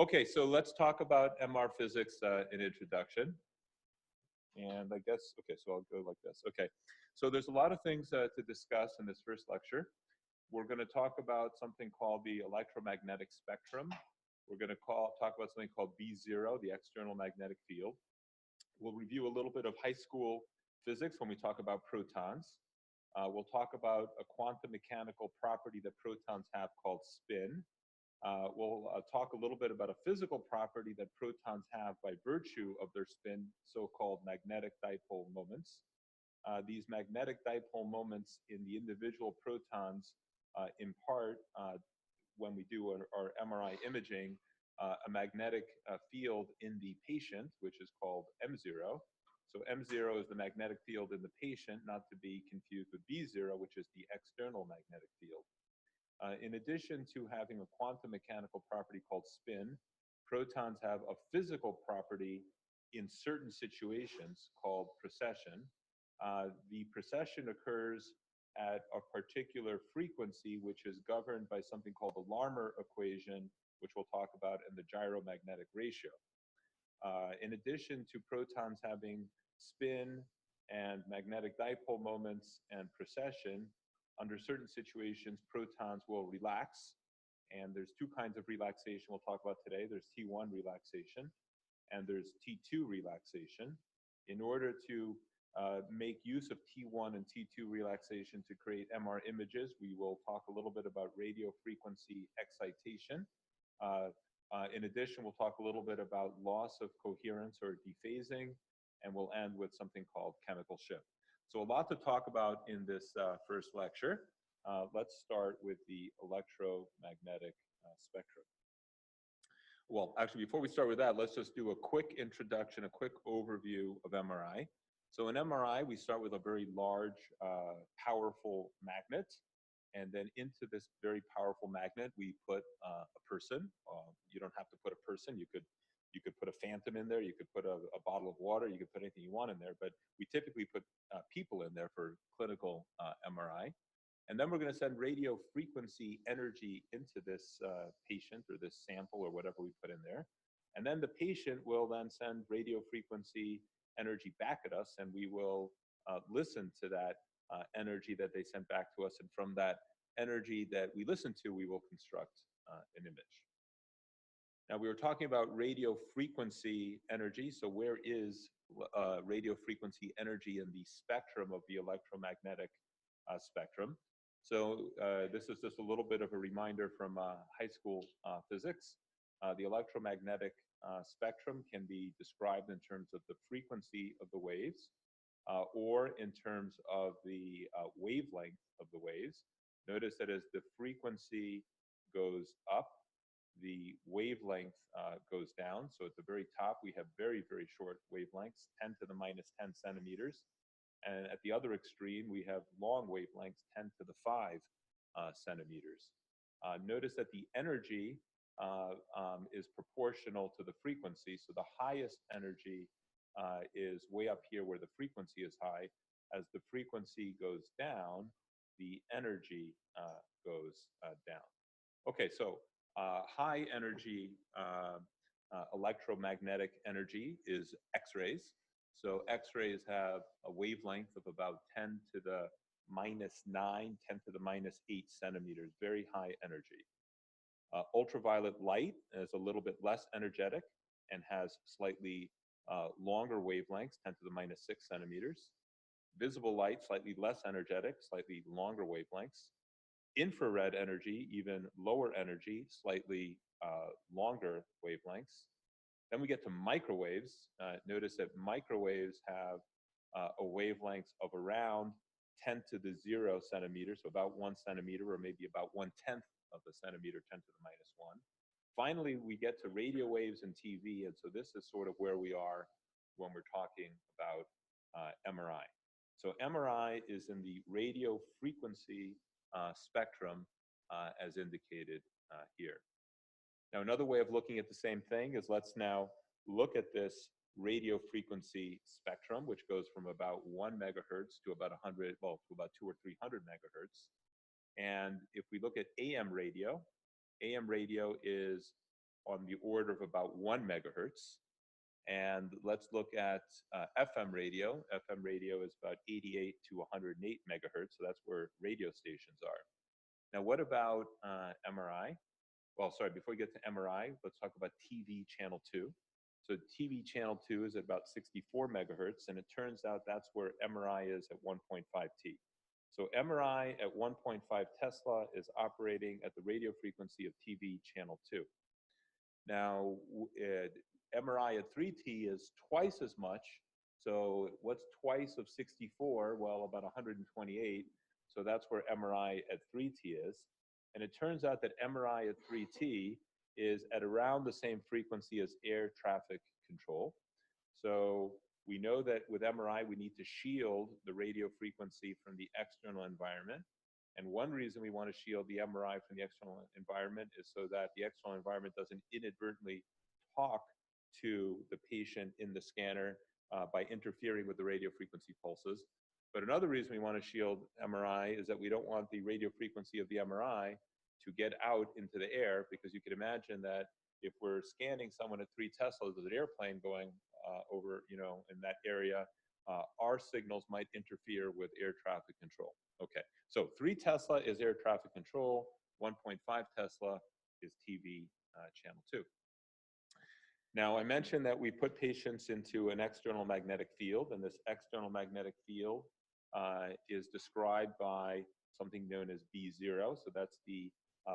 Okay, so let's talk about MR physics in introduction. And I guess, okay, so I'll go like this. Okay, so there's a lot of things to discuss in this first lecture. We're going to talk about something called the electromagnetic spectrum. We're going to talk about something called B0, the external magnetic field. We'll review a little bit of high school physics when we talk about protons. We'll talk about a quantum mechanical property that protons have called spin. We'll talk a little bit about a physical property that protons have by virtue of their spin, so-called magnetic dipole moments. These magnetic dipole moments in the individual protons impart, when we do our MRI imaging, a magnetic field in the patient, which is called M0. So M0 is the magnetic field in the patient, not to be confused with B0, which is the external magnetic field. In addition to having a quantum mechanical property called spin, protons have a physical property in certain situations called precession. The precession occurs at a particular frequency, which is governed by something called the Larmor equation, which we'll talk about in the gyromagnetic ratio. In addition to protons having spin and magnetic dipole moments and precession, under certain situations, protons will relax. And there's two kinds of relaxation we'll talk about today. There's T1 relaxation and there's T2 relaxation. In order to make use of T1 and T2 relaxation to create MR images, we will talk a little bit about radio frequency excitation. In addition, we'll talk a little bit about loss of coherence or dephasing, and we'll end with something called chemical shift. So a lot to talk about in this first lecture. Let's start with the electromagnetic spectrum. Well, actually, before we start with that, let's just do a quick introduction, a quick overview of MRI. So in MRI, we start with a very large, powerful magnet. And then into this very powerful magnet, we put a person. You don't have to put a person. You could put a phantom in there. You could put a bottle of water. You could put anything you want in there. But we typically put people in there for clinical MRI. And then we're going to send radio frequency energy into this patient or this sample or whatever we put in there. And then the patient will then send radio frequency energy back at us, and we will listen to that energy that they sent back to us. And from that energy that we listen to, we will construct an image. Now, we were talking about radio frequency energy. So where is radio frequency energy in the spectrum of the electromagnetic spectrum? So this is just a little bit of a reminder from high school physics. The electromagnetic spectrum can be described in terms of the frequency of the waves or in terms of the wavelength of the waves. Notice that as the frequency goes up, the wavelength goes down. So at the very top, we have very, very short wavelengths, 10 to the minus 10 centimeters. And at the other extreme, we have long wavelengths, 10 to the 5 centimeters. Notice that the energy is proportional to the frequency. So the highest energy is way up here where the frequency is high. As the frequency goes down, the energy goes down. Okay, so high energy electromagnetic energy is X-rays. So X-rays have a wavelength of about 10 to the minus 9, 10 to the minus 8 centimeters, very high energy. Ultraviolet light is a little bit less energetic and has slightly longer wavelengths, 10 to the minus 6 centimeters. Visible light, slightly less energetic, slightly longer wavelengths. Infrared energy, even lower energy, slightly longer wavelengths. Then we get to microwaves. Notice that microwaves have a wavelength of around 10 to the 0 centimeters, so about 1 centimeter, or maybe about 1/10 of the centimeter, 10 to the minus 1. Finally, we get to radio waves and TV, and so this is sort of where we are when we're talking about MRI. So MRI is in the radio frequency spectrum as indicated here. Now, another way of looking at the same thing is let's now look at this radio frequency spectrum, which goes from about 1 megahertz to about 100, well, to about 200 or 300 megahertz. And if we look at AM radio is on the order of about 1 megahertz. And let's look at FM radio. FM radio is about 88 to 108 megahertz, so that's where radio stations are. Now, what about MRI? Well, sorry, before we get to MRI, let's talk about TV channel 2. So TV channel 2 is at about 64 megahertz, and it turns out that's where MRI is at 1.5 T. So MRI at 1.5 Tesla is operating at the radio frequency of TV channel 2. Now, MRI at 3T is twice as much. So what's twice of 64? Well, about 128. So that's where MRI at 3T is. And it turns out that MRI at 3T is at around the same frequency as air traffic control. So we know that with MRI, we need to shield the radio frequency from the external environment. And one reason we want to shield the MRI from the external environment is so that the external environment doesn't inadvertently talk to the patient in the scanner by interfering with the radio frequency pulses. But another reason we want to shield MRI is that we don't want the radio frequency of the MRI to get out into the air, because you can imagine that if we're scanning someone at 3 Teslas with an airplane going over, in that area, our signals might interfere with air traffic control. Okay, so 3 Tesla is air traffic control, 1.5 Tesla is TV channel 2. Now, I mentioned that we put patients into an external magnetic field, and this external magnetic field is described by something known as B0. So that's the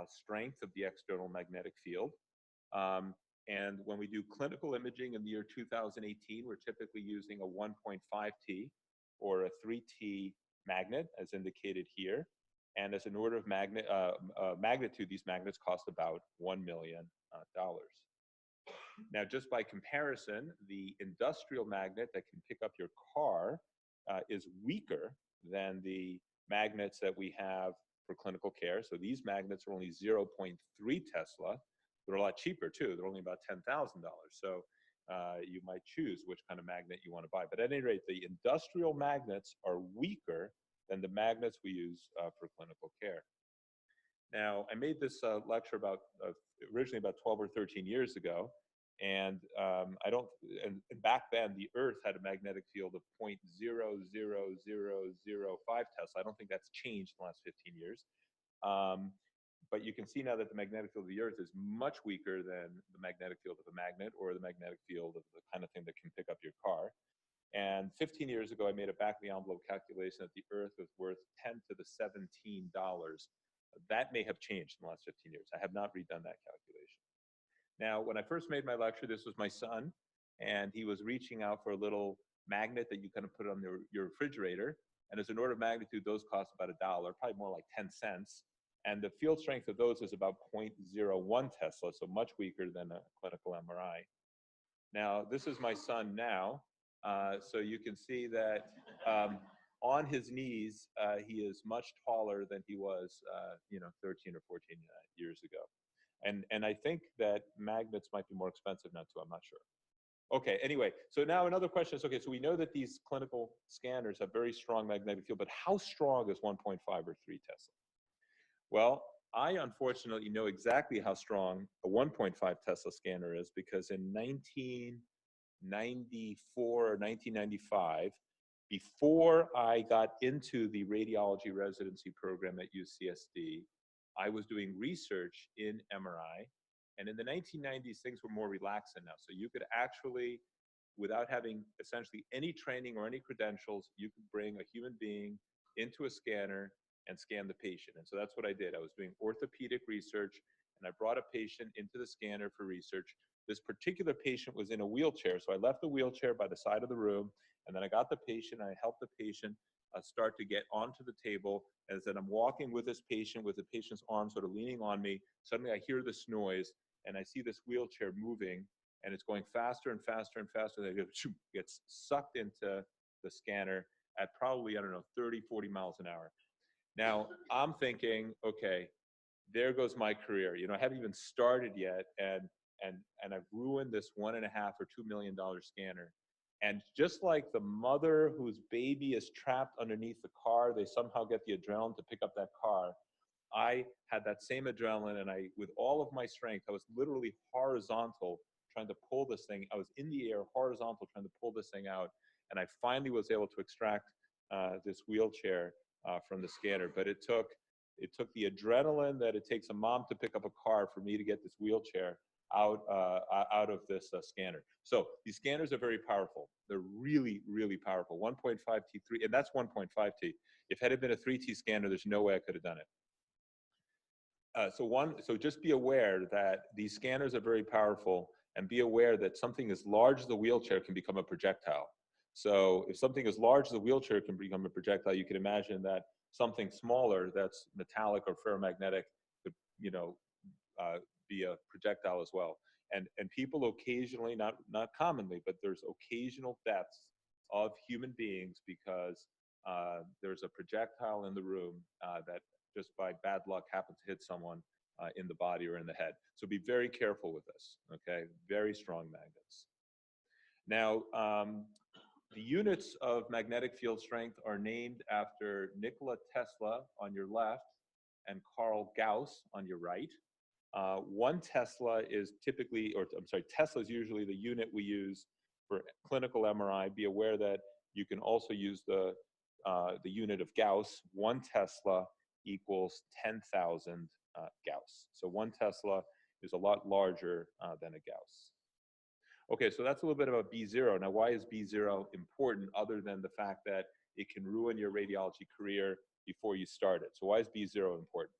strength of the external magnetic field. And when we do clinical imaging in the year 2018, we're typically using a 1.5 T or a 3T magnet, as indicated here. And as an order of magnitude, these magnets cost about $1 million. Now, just by comparison, the industrial magnet that can pick up your car is weaker than the magnets that we have for clinical care. So these magnets are only 0.3 Tesla. They're a lot cheaper too. They're only about $10,000. So you might choose which kind of magnet you want to buy. But at any rate, the industrial magnets are weaker than the magnets we use for clinical care. Now, I made this lecture originally about 12 or 13 years ago. And back then, the Earth had a magnetic field of 0.00005 Tesla. I don't think that's changed in the last 15 years. But you can see now that the magnetic field of the Earth is much weaker than the magnetic field of a magnet or the magnetic field of the kind of thing that can pick up your car. And 15 years ago, I made a back-of-the-envelope calculation that the Earth was worth $10 to the $17. That may have changed in the last 15 years. I have not redone that calculation. Now, when I first made my lecture, this was my son, and he was reaching out for a little magnet that you kind of put on your refrigerator. And as an order of magnitude, those cost about $1, probably more like 10 cents. And the field strength of those is about 0.01 Tesla, so much weaker than a clinical MRI. Now, this is my son now. So you can see that on his knees, he is much taller than he was, 13 or 14 years ago. And I think that magnets might be more expensive now too, I'm not sure. Okay, anyway, so now another question is, okay, so we know that these clinical scanners have very strong magnetic field, but how strong is 1.5 or 3 Tesla? Well, I unfortunately know exactly how strong a 1.5 Tesla scanner is, because in 1994 or 1995, before I got into the radiology residency program at UCSD, I was doing research in MRI. And in the 1990s, things were more relaxed than now. So you could actually, without having essentially any training or any credentials, you could bring a human being into a scanner and scan the patient. And so that's what I did. I was doing orthopedic research, and I brought a patient into the scanner for research. This particular patient was in a wheelchair. So I left the wheelchair by the side of the room, and then I got the patient, and I helped the patient start to get onto the table. As then I'm walking with this patient, with the patient's arm sort of leaning on me. Suddenly I hear this noise, and I see this wheelchair moving, and it's going faster and faster and faster. And it gets sucked into the scanner at probably, 30, 40 miles an hour. Now, I'm thinking, okay, there goes my career. I haven't even started yet, and I've ruined this $1.5 or $2 million scanner. And just like the mother whose baby is trapped underneath the car, they somehow get the adrenaline to pick up that car. I had that same adrenaline, and with all of my strength, I was literally horizontal trying to pull this thing. I was in the air, horizontal, trying to pull this thing out, and I finally was able to extract this wheelchair from the scanner. But it took the adrenaline that it takes a mom to pick up a car for me to get this wheelchair out of this scanner. So these scanners are very powerful. They're really, really powerful. 1.5T3, and that's 1.5T. If it had been a 3T scanner, there's no way I could have done it. So just be aware that these scanners are very powerful, and be aware that something as large as a wheelchair can become a projectile. So if something as large as a wheelchair can become a projectile, you can imagine that something smaller that's metallic or ferromagnetic could, be a projectile as well. And people occasionally, not commonly, but there's occasional deaths of human beings because there's a projectile in the room that just by bad luck happens to hit someone in the body or in the head. So be very careful with this, okay? Very strong magnets. Now, the units of magnetic field strength are named after Nikola Tesla on your left and Carl Gauss on your right. 1 Tesla is typically, or I'm sorry, Tesla is usually the unit we use for clinical MRI. Be aware that you can also use the unit of Gauss. 1 Tesla equals 10,000 Gauss. So 1 Tesla is a lot larger than a Gauss. Okay, so that's a little bit about B0. Now, why is B0 important other than the fact that it can ruin your radiology career before you start it? So why is B0 important?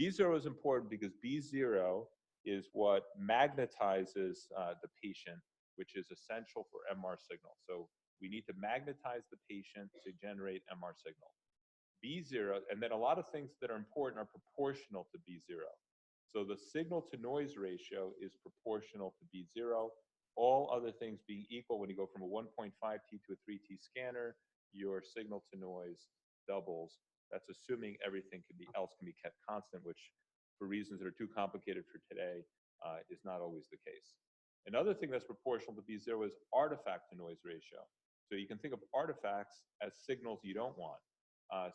B0 is important because B0 is what magnetizes the patient, which is essential for MR signal. So we need to magnetize the patient to generate MR signal. B0, and then a lot of things that are important are proportional to B0. So the signal to noise ratio is proportional to B0. All other things being equal, when you go from a 1.5T to a 3T scanner, your signal to noise doubles. That's assuming everything else can be kept constant, which for reasons that are too complicated for today is not always the case. Another thing that's proportional to B0 is artifact to noise ratio. So you can think of artifacts as signals you don't want.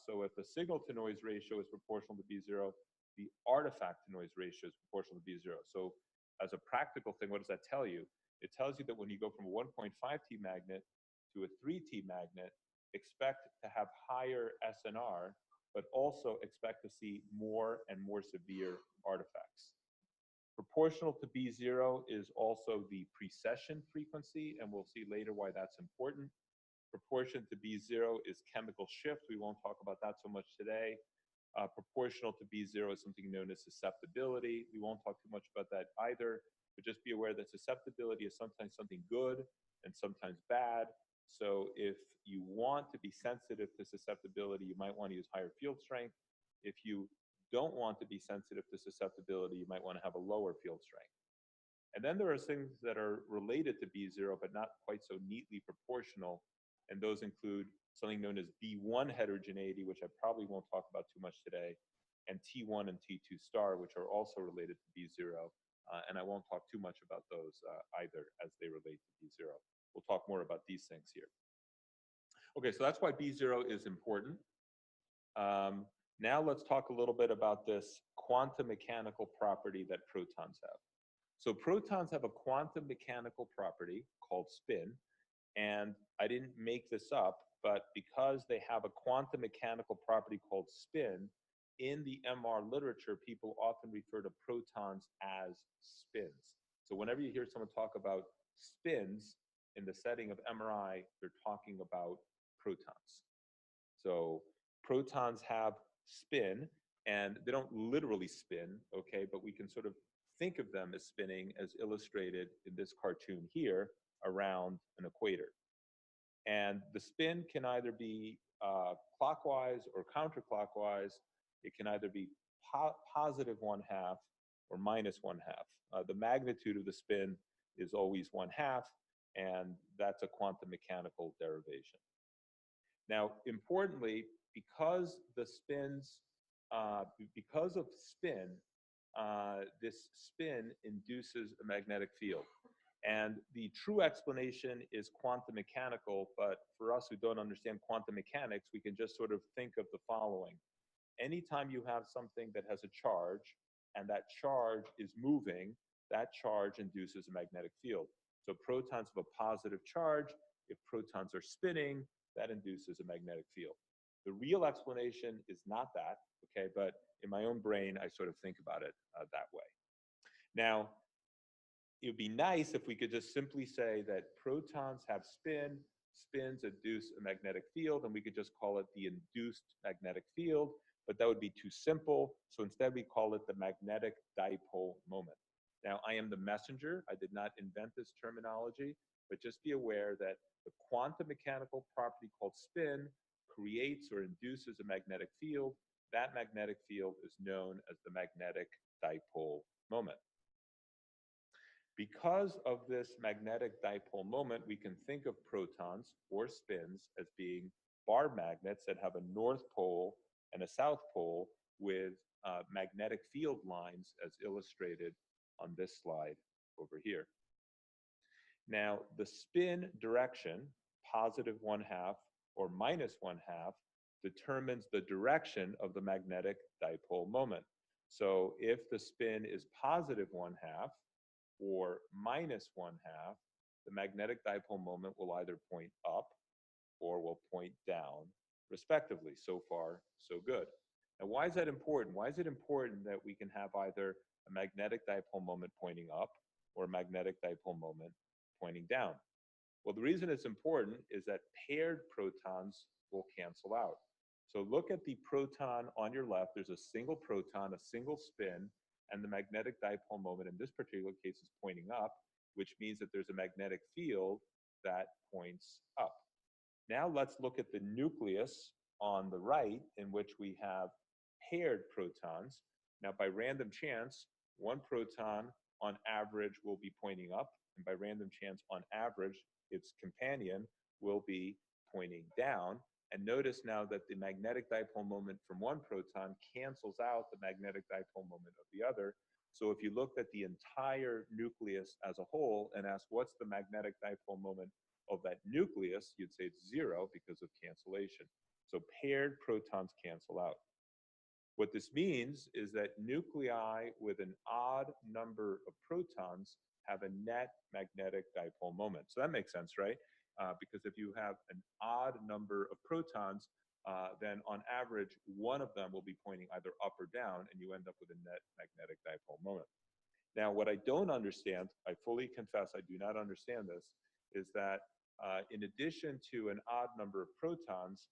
So if the signal to noise ratio is proportional to B0, the artifact to noise ratio is proportional to B0. So as a practical thing, what does that tell you? It tells you that when you go from a 1.5T magnet to a 3T magnet, expect to have higher SNR, but also expect to see more and more severe artifacts. Proportional to B0 is also the precession frequency, and we'll see later why that's important. Proportion to B0 is chemical shift. We won't talk about that so much today. Proportional to B0 is something known as susceptibility. We won't talk too much about that either, but just be aware that susceptibility is sometimes something good and sometimes bad. So if you want to be sensitive to susceptibility, you might want to use higher field strength. If you don't want to be sensitive to susceptibility, you might want to have a lower field strength. And then there are things that are related to B0, but not quite so neatly proportional. And those include something known as B1 heterogeneity, which I probably won't talk about too much today, and T1 and T2 star, which are also related to B0. And I won't talk too much about those either as they relate to B0. We'll talk more about these things here. Okay, so that's why B0 is important. Now let's talk a little bit about this quantum mechanical property that protons have. So protons have a quantum mechanical property called spin, and I didn't make this up, but because they have a quantum mechanical property called spin, in the MR literature, people often refer to protons as spins. So whenever you hear someone talk about spins in the setting of MRI, they're talking about protons. So protons have spin, and they don't literally spin, okay, but we can sort of think of them as spinning, as illustrated in this cartoon here, around an equator. And the spin can either be clockwise or counterclockwise. It can either be positive 1/2 or minus 1/2. The magnitude of the spin is always 1/2, and that's a quantum mechanical derivation. Now, importantly, because the spins, because of spin, this spin induces a magnetic field. And the true explanation is quantum mechanical, but for us who don't understand quantum mechanics, we can just sort of think of the following. anytime you have something that has a charge and that charge is moving, that charge induces a magnetic field. So protons have a positive charge. If protons are spinning, that induces a magnetic field. The real explanation is not that, okay? But in my own brain, I sort of think about it that way. Now, it would be nice if we could just simply say that protons have spin, spins induce a magnetic field, and we could just call it the induced magnetic field, but that would be too simple. So instead we call it the magnetic dipole moment. Now, I am the messenger. I did not invent this terminology, but just be aware that the quantum mechanical property called spin creates or induces a magnetic field. That magnetic field is known as the magnetic dipole moment. Because of this magnetic dipole moment, we can think of protons or spins as being bar magnets that have a north pole and a south pole with magnetic field lines as illustrated on this slide over here. Now, the spin direction, positive 1/2 or minus 1/2, determines the direction of the magnetic dipole moment. So if the spin is positive 1/2 or minus 1/2, the magnetic dipole moment will either point up or will point down, respectively. So far, so good. And why is that important? Why is it important that we can have either a magnetic dipole moment pointing up or a magnetic dipole moment pointing down? Well, the reason it's important is that paired protons will cancel out. So look at the proton on your left. There's a single proton, a single spin, and the magnetic dipole moment in this particular case is pointing up, which means that there's a magnetic field that points up. Now let's look at the nucleus on the right, in which we have paired protons. Now, by random chance, one proton on average will be pointing up, and by random chance, on average, its companion will be pointing down. And notice now that the magnetic dipole moment from one proton cancels out the magnetic dipole moment of the other. So if you looked at the entire nucleus as a whole and asked what's the magnetic dipole moment of that nucleus, you'd say it's 0 because of cancellation. So paired protons cancel out. What this means is that nuclei with an odd number of protons have a net magnetic dipole moment. So that makes sense, right? Because if you have an odd number of protons, then on average, one of them will be pointing either up or down, and you end up with a net magnetic dipole moment. Now, what I don't understand, I fully confess I do not understand this, is that in addition to an odd number of protons,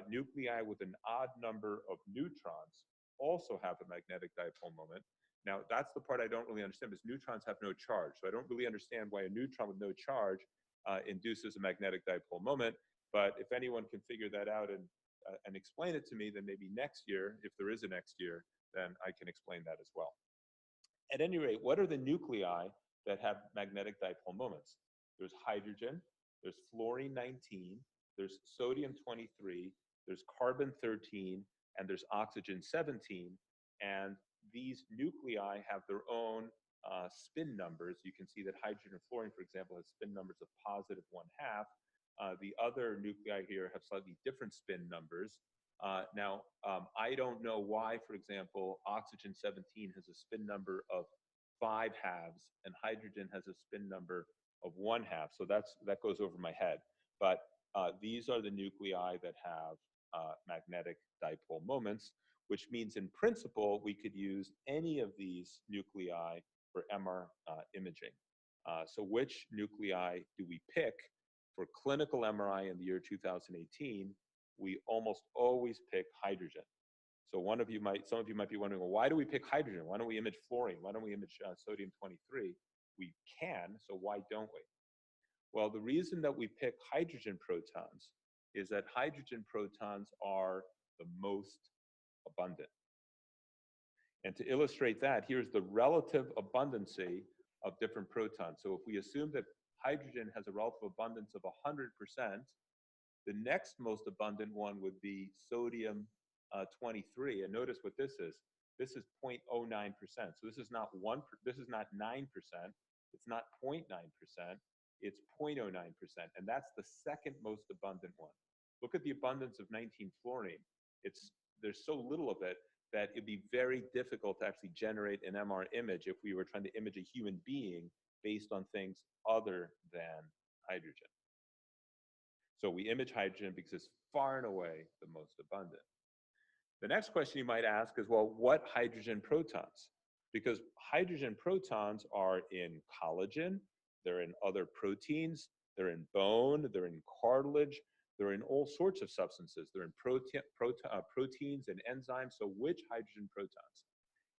nuclei with an odd number of neutrons also have a magnetic dipole moment. Now, that's the part I don't really understand, because neutrons have no charge. So I don't really understand why a neutron with no charge induces a magnetic dipole moment. But if anyone can figure that out and explain it to me, then maybe next year, if there is a next year, then I can explain that as well. At any rate, what are the nuclei that have magnetic dipole moments? There's hydrogen, there's fluorine-19, there's sodium-23, there's carbon-13, and there's oxygen-17. And these nuclei have their own spin numbers. You can see that hydrogen and fluorine, for example, has spin numbers of positive 1/2. The other nuclei here have slightly different spin numbers. Now, I don't know why, for example, oxygen-17 has a spin number of 5/2 and hydrogen has a spin number of 1/2. So that goes over my head. But these are the nuclei that have magnetic dipole moments, which means in principle, we could use any of these nuclei for MR imaging. So which nuclei do we pick for clinical MRI in the year 2018? We almost always pick hydrogen. So some of you might be wondering, well, why do we pick hydrogen? Why don't we image fluorine? Why don't we image sodium-23? We can, so why don't we? Well, the reason that we pick hydrogen protons is that hydrogen protons are the most abundant. And to illustrate that, here's the relative abundancy of different protons. So if we assume that hydrogen has a relative abundance of 100%, the next most abundant one would be sodium-23. And notice what this is. This is 0.09%. So this is not 9%. It's not 0.9%. It's 0.09%. And that's the second most abundant one. Look at the abundance of 19 fluorine. there's so little of it that it'd be very difficult to actually generate an MR image if we were trying to image a human being based on things other than hydrogen. So we image hydrogen because it's far and away the most abundant. The next question you might ask is, well, what hydrogen protons? Because hydrogen protons are in collagen, they're in other proteins, they're in bone, they're in cartilage, they're in all sorts of substances. They're in proteins and enzymes. So which hydrogen protons?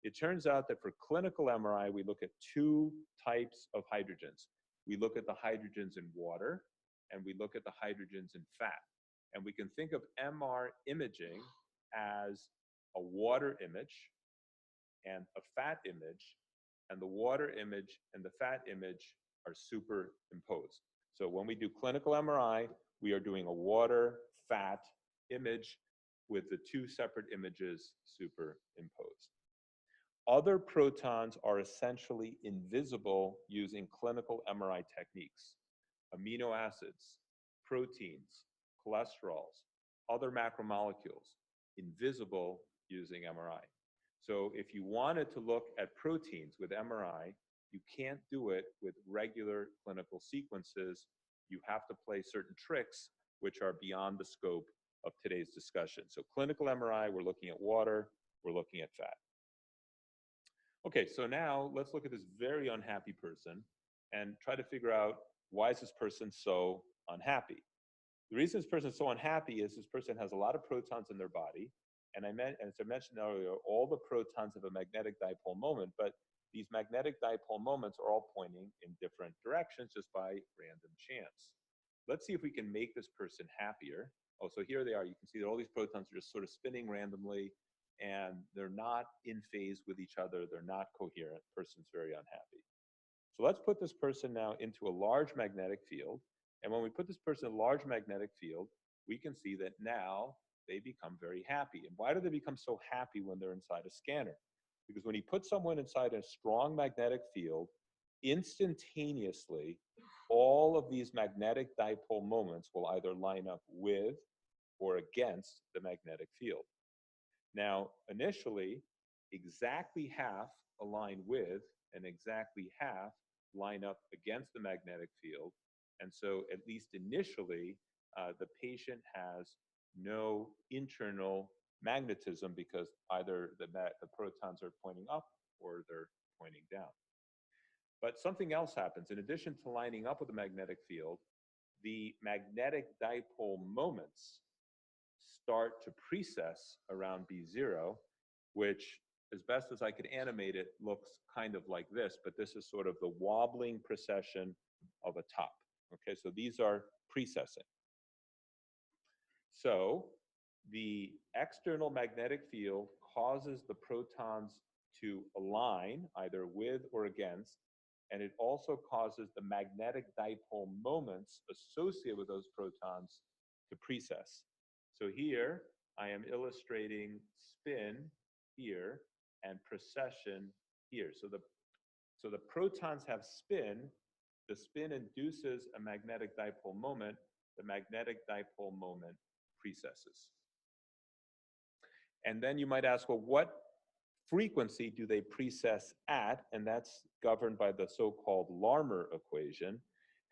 It turns out that for clinical MRI, we look at two types of hydrogens. We look at the hydrogens in water, and we look at the hydrogens in fat. And we can think of MR imaging as a water image and a fat image, and the water image and the fat image are superimposed. So when we do clinical MRI, we are doing a water fat image with the two separate images superimposed. Other protons are essentially invisible using clinical MRI techniques. Amino acids, proteins, cholesterols, other macromolecules, invisible using MRI. So if you wanted to look at proteins with MRI, you can't do it with regular clinical sequences. You have to play certain tricks which are beyond the scope of today's discussion. So clinical MRI, we're looking at water, we're looking at fat. Okay, so now let's look at this very unhappy person and try to figure out, why is this person so unhappy? The reason this person is so unhappy is this person has a lot of protons in their body. And as I mentioned earlier, all the protons have a magnetic dipole moment, but these magnetic dipole moments are all pointing in different directions just by random chance. Let's see if we can make this person happier. Oh, so here they are. You can see that all these protons are just sort of spinning randomly, and they're not in phase with each other. They're not coherent. The person's very unhappy. So let's put this person now into a large magnetic field. And when we put this person in a large magnetic field, we can see that now they become very happy. And why do they become so happy when they're inside a scanner? Because when you put someone inside a strong magnetic field, instantaneously, all of these magnetic dipole moments will either line up with or against the magnetic field. Now, initially, exactly half align with and exactly half line up against the magnetic field. And so, at least initially, the patient has no internal magnetism because either the protons are pointing up or they're pointing down. But something else happens. In addition to lining up with the magnetic field, the magnetic dipole moments start to precess around B0, which, as best as I could animate it, looks kind of like this, but this is sort of the wobbling precession of a top. Okay, so these are precessing. So the external magnetic field causes the protons to align either with or against, and it also causes the magnetic dipole moments associated with those protons to precess. So here I am illustrating spin here and precession here. So the protons have spin. The spin induces a magnetic dipole moment. The magnetic dipole moment precesses. And then you might ask, well, what frequency do they precess at? And that's governed by the so-called Larmor equation.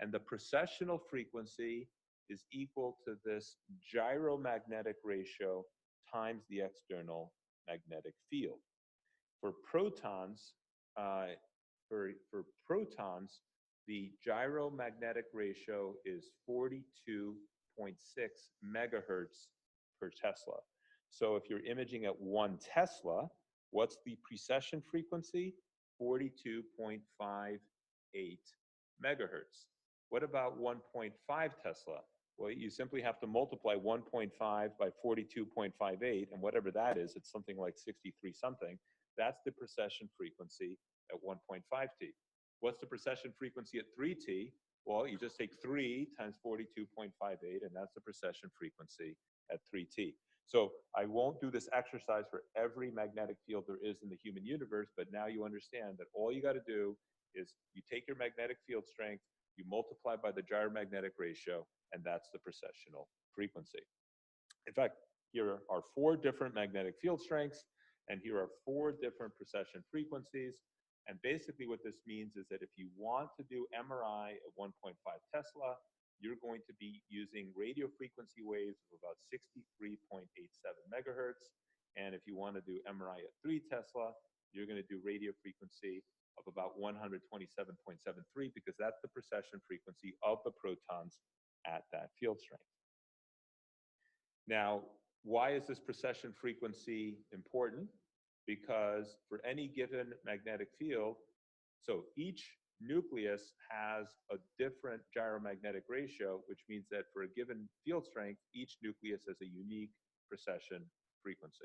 And the precessional frequency is equal to this gyromagnetic ratio times the external magnetic field. For protons, the gyromagnetic ratio is 42.6 megahertz per Tesla. So if you're imaging at 1 Tesla, what's the precession frequency? 42.58 megahertz. What about 1.5 Tesla? Well, you simply have to multiply 1.5 by 42.58, and whatever that is, it's something like 63 something. That's the precession frequency at 1.5T. What's the precession frequency at 3T? Well, you just take 3 times 42.58, and that's the precession frequency at 3T. So I won't do this exercise for every magnetic field there is in the human universe, but now you understand that all you got to do is you take your magnetic field strength, you multiply by the gyromagnetic ratio, and that's the precessional frequency. In fact, here are 4 different magnetic field strengths, and here are 4 different precession frequencies. And basically what this means is that if you want to do MRI at 1.5 Tesla, you're going to be using radio frequency waves of about 63.87 megahertz. And if you want to do MRI at 3 Tesla, you're going to do radio frequency of about 127.73, because that's the precession frequency of the protons at that field strength. Now, why is this precession frequency important? Because for any given magnetic field, so each nucleus has a different gyromagnetic ratio, which means that for a given field strength, each nucleus has a unique precession frequency.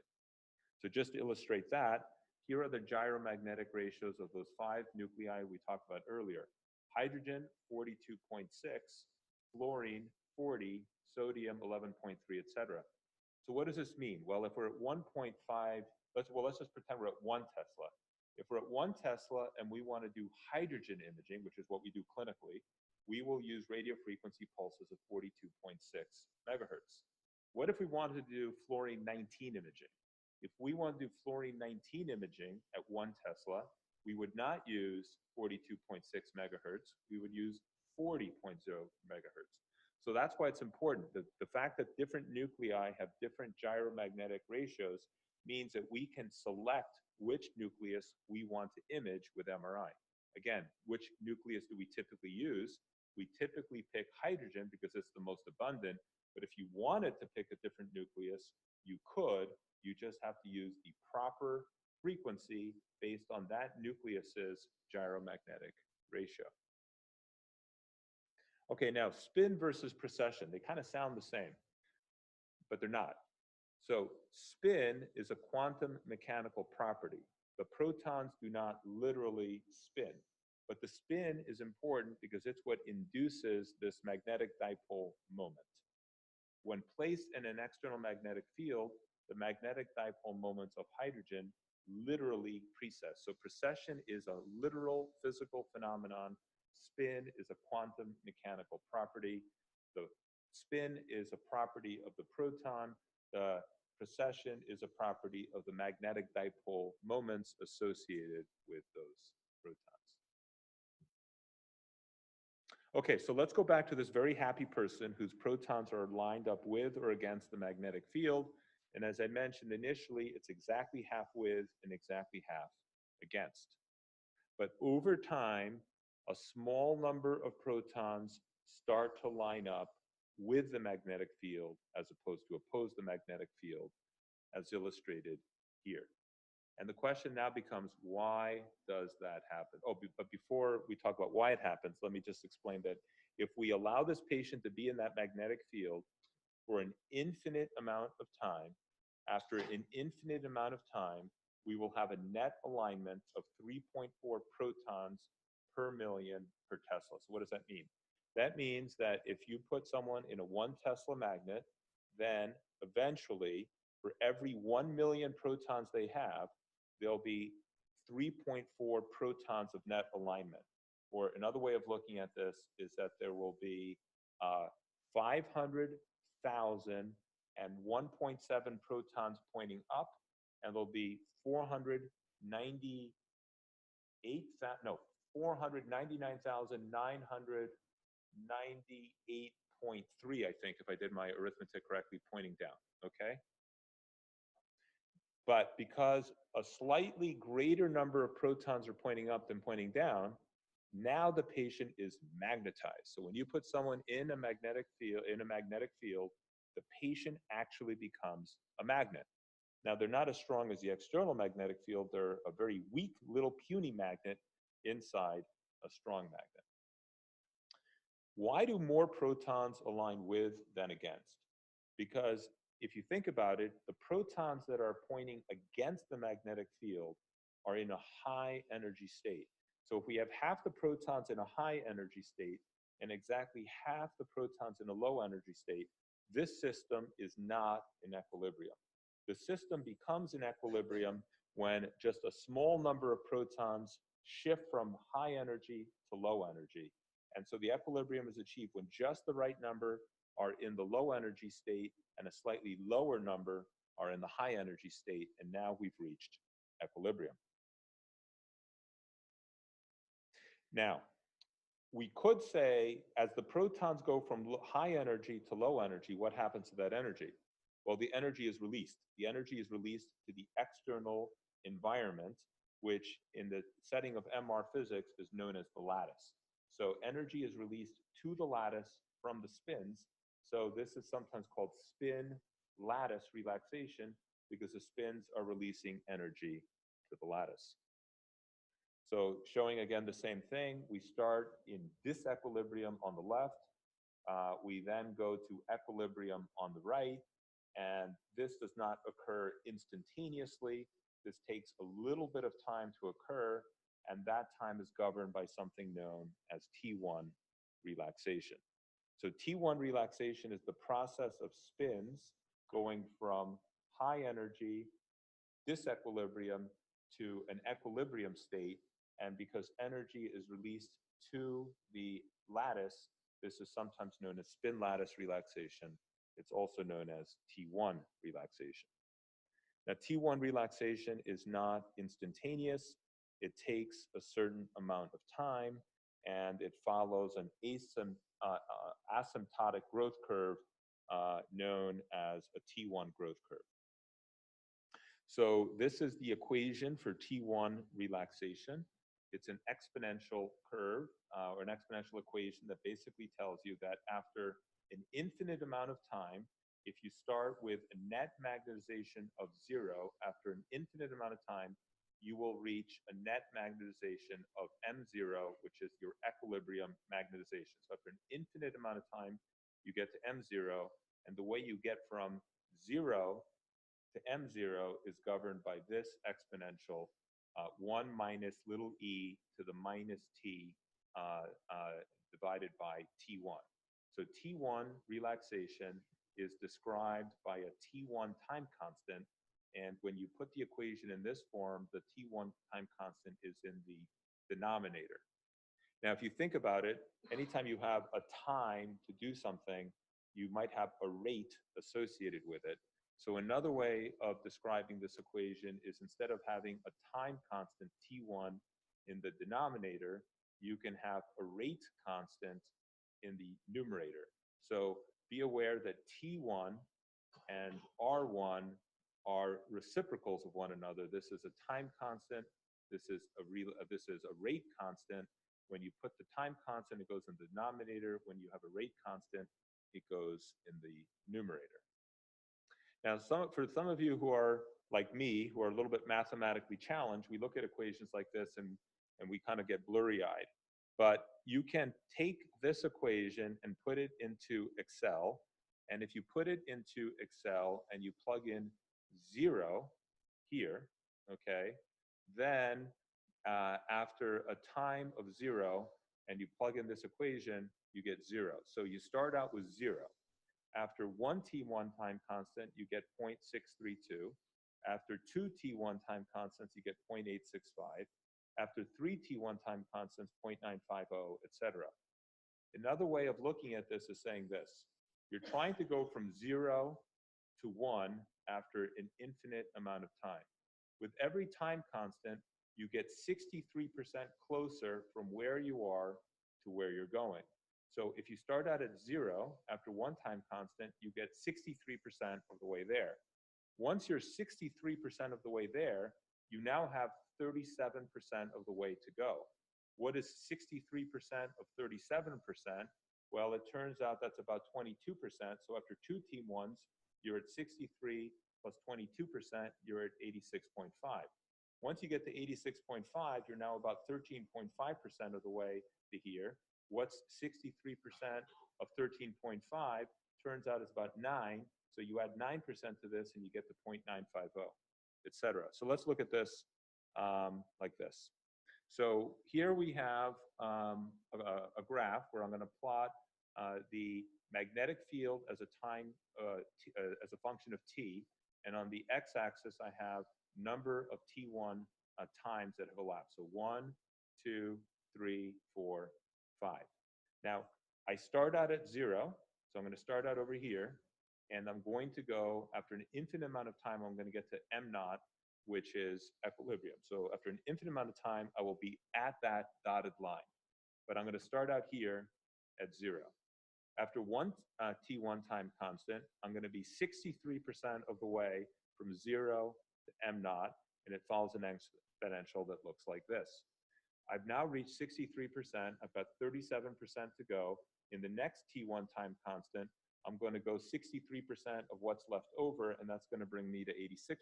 So just to illustrate that, here are the gyromagnetic ratios of those 5 nuclei we talked about earlier. Hydrogen, 42.6, fluorine, 40, sodium, 11.3, etc. So what does this mean? Well, if we're at 1.5, let's just pretend we're at 1 Tesla. If we're at 1 Tesla and we want to do hydrogen imaging, which is what we do clinically, we will use radio frequency pulses of 42.6 megahertz. What if we wanted to do fluorine-19 imaging? If we want to do fluorine-19 imaging at 1 Tesla, we would not use 42.6 megahertz. We would use 40.0 megahertz. So that's why it's important. The fact that different nuclei have different gyromagnetic ratios means that we can select which nucleus we want to image with MRI. Again, which nucleus do we typically use? We typically pick hydrogen because it's the most abundant, but if you wanted to pick a different nucleus, you could. You just have to use the proper frequency based on that nucleus's gyromagnetic ratio. Okay, now spin versus precession, they kind of sound the same, but they're not. So spin is a quantum mechanical property. The protons do not literally spin, but the spin is important because it's what induces this magnetic dipole moment. When placed in an external magnetic field, the magnetic dipole moments of hydrogen literally precess. So precession is a literal physical phenomenon. Spin is a quantum mechanical property. The spin is a property of the proton. The precession is a property of the magnetic dipole moments associated with those protons. Okay, so let's go back to this very happy person whose protons are lined up with or against the magnetic field. And as I mentioned initially, it's exactly half with and exactly half against. But over time, a small number of protons start to line up with the magnetic field as opposed to oppose the magnetic field, as illustrated here. And the question now becomes, why does that happen? Oh, but before we talk about why it happens, let me just explain that if we allow this patient to be in that magnetic field for an infinite amount of time, after an infinite amount of time, we will have a net alignment of 3.4 protons per million per Tesla. So what does that mean? That means that if you put someone in a 1 Tesla magnet, then eventually, for every 1 million protons they have, there'll be 3.4 protons of net alignment. Or another way of looking at this is that there will be 500,000 and 1.7 protons pointing up, and there'll be 499,998.3, I think, if I did my arithmetic correctly, pointing down, okay? But because a slightly greater number of protons are pointing up than pointing down, now the patient is magnetized. So when you put someone in a magnetic field, the patient actually becomes a magnet. Now, they're not as strong as the external magnetic field. They're a very weak little puny magnet inside a strong magnet. Why do more protons align with than against? Because if you think about it, the protons that are pointing against the magnetic field are in a high energy state. So if we have half the protons in a high energy state and exactly half the protons in a low energy state, this system is not in equilibrium. The system becomes in equilibrium when just a small number of protons shift from high energy to low energy. And so the equilibrium is achieved when just the right number are in the low energy state, and a slightly lower number are in the high energy state, and now we've reached equilibrium. Now, we could say, as the protons go from high energy to low energy, what happens to that energy? Well, the energy is released. The energy is released to the external environment, which in the setting of MR physics is known as the lattice. So energy is released to the lattice from the spins. So this is sometimes called spin lattice relaxation, because the spins are releasing energy to the lattice. So showing again the same thing, we start in disequilibrium on the left. We then go to equilibrium on the right. And this does not occur instantaneously. This takes a little bit of time to occur, and that time is governed by something known as T1 relaxation. So T1 relaxation is the process of spins going from high energy disequilibrium to an equilibrium state. And because energy is released to the lattice, this is sometimes known as spin lattice relaxation. It's also known as T1 relaxation. Now, T1 relaxation is not instantaneous. It takes a certain amount of time, and it follows an asymptotic growth curve known as a T1 growth curve. So this is the equation for T1 relaxation. It's an exponential curve or an exponential equation that basically tells you that after an infinite amount of time, if you start with a net magnetization of 0, after an infinite amount of time, you will reach a net magnetization of M0, which is your equilibrium magnetization. So after an infinite amount of time, you get to M0, and the way you get from 0 to M0 is governed by this exponential 1 minus little e to the minus t divided by T1. So T1 relaxation is described by a T1 time constant, and when you put the equation in this form, the T1 time constant is in the denominator. Now, if you think about it, anytime you have a time to do something, you might have a rate associated with it. So another way of describing this equation is, instead of having a time constant T1 in the denominator, you can have a rate constant in the numerator. So be aware that T1 and R1 are reciprocals of one another. This is a time constant. This is a rate constant. When you put the time constant, it goes in the denominator. When you have a rate constant, it goes in the numerator. Now, for some of you who are like me, who are a little bit mathematically challenged, we look at equations like this and we kind of get blurry-eyed. But you can take this equation and put it into Excel. And if you put it into Excel and you plug in 0 here, okay, then after a time of 0 and you plug in this equation, you get 0. So you start out with 0. After 1 T1 time constant, you get 0.632. After 2 T1 time constants, you get 0.865. After 3 T1 time constants, 0.950, etc. Another way of looking at this is saying this. You're trying to go from 0 to 1 after an infinite amount of time. With every time constant, you get 63% closer from where you are to where you're going. So if you start out at 0, after 1 time constant, you get 63% of the way there. Once you're 63% of the way there, you now have 37% of the way to go. What is 63% of 37%? Well, it turns out that's about 22%. So after 2 T1s, you're at 63 plus 22%, you're at 86.5. Once you get to 86.5, you're now about 13.5% of the way to here. What's 63% of 13.5? Turns out it's about 9. So you add 9% to this and you get to 0.950, etc. So let's look at this like this. So here we have a graph where I'm going to plot the magnetic field as a time, as a function of t. And on the x-axis, I have number of T1 times that have elapsed. So 1, 2, 3, 4, 5. Now, I start out at 0. So I'm going to start out over here, and I'm going to go, after an infinite amount of time, I'm going to get to m naught, which is equilibrium. So after an infinite amount of time, I will be at that dotted line. But I'm going to start out here at 0. After one t1 time constant, I'm going to be 63% of the way from 0 to m naught, and it follows an exponential that looks like this. I've now reached 63%. I've got 37% to go. In the next t1 time constant, I'm going to go 63% of what's left over, and that's going to bring me to 86%.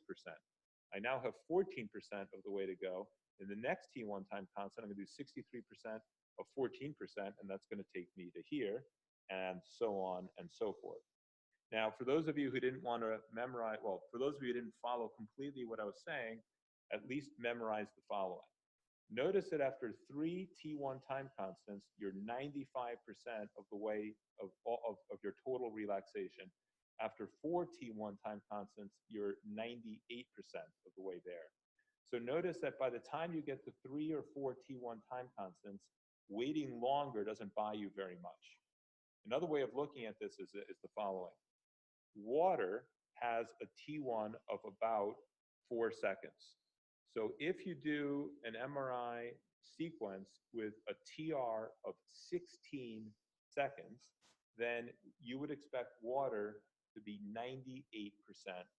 I now have 14% of the way to go. In the next t1 time constant, I'm going to do 63% of 14%, and that's going to take me to here, and so on and so forth. Now, for those of you who didn't want to memorize, well, for those of you who didn't follow completely what I was saying, at least memorize the following. Notice that after 3 t1 time constants, you're 95% of the way of your total relaxation. After 4 t1 time constants, you're 98% of the way there. So notice that by the time you get to 3 or 4 t1 time constants, waiting longer doesn't buy you very much. Another way of looking at this is the following. Water has a t1 of about 4 seconds. So if you do an MRI sequence with a TR of 16 seconds, then you would expect water to be 98%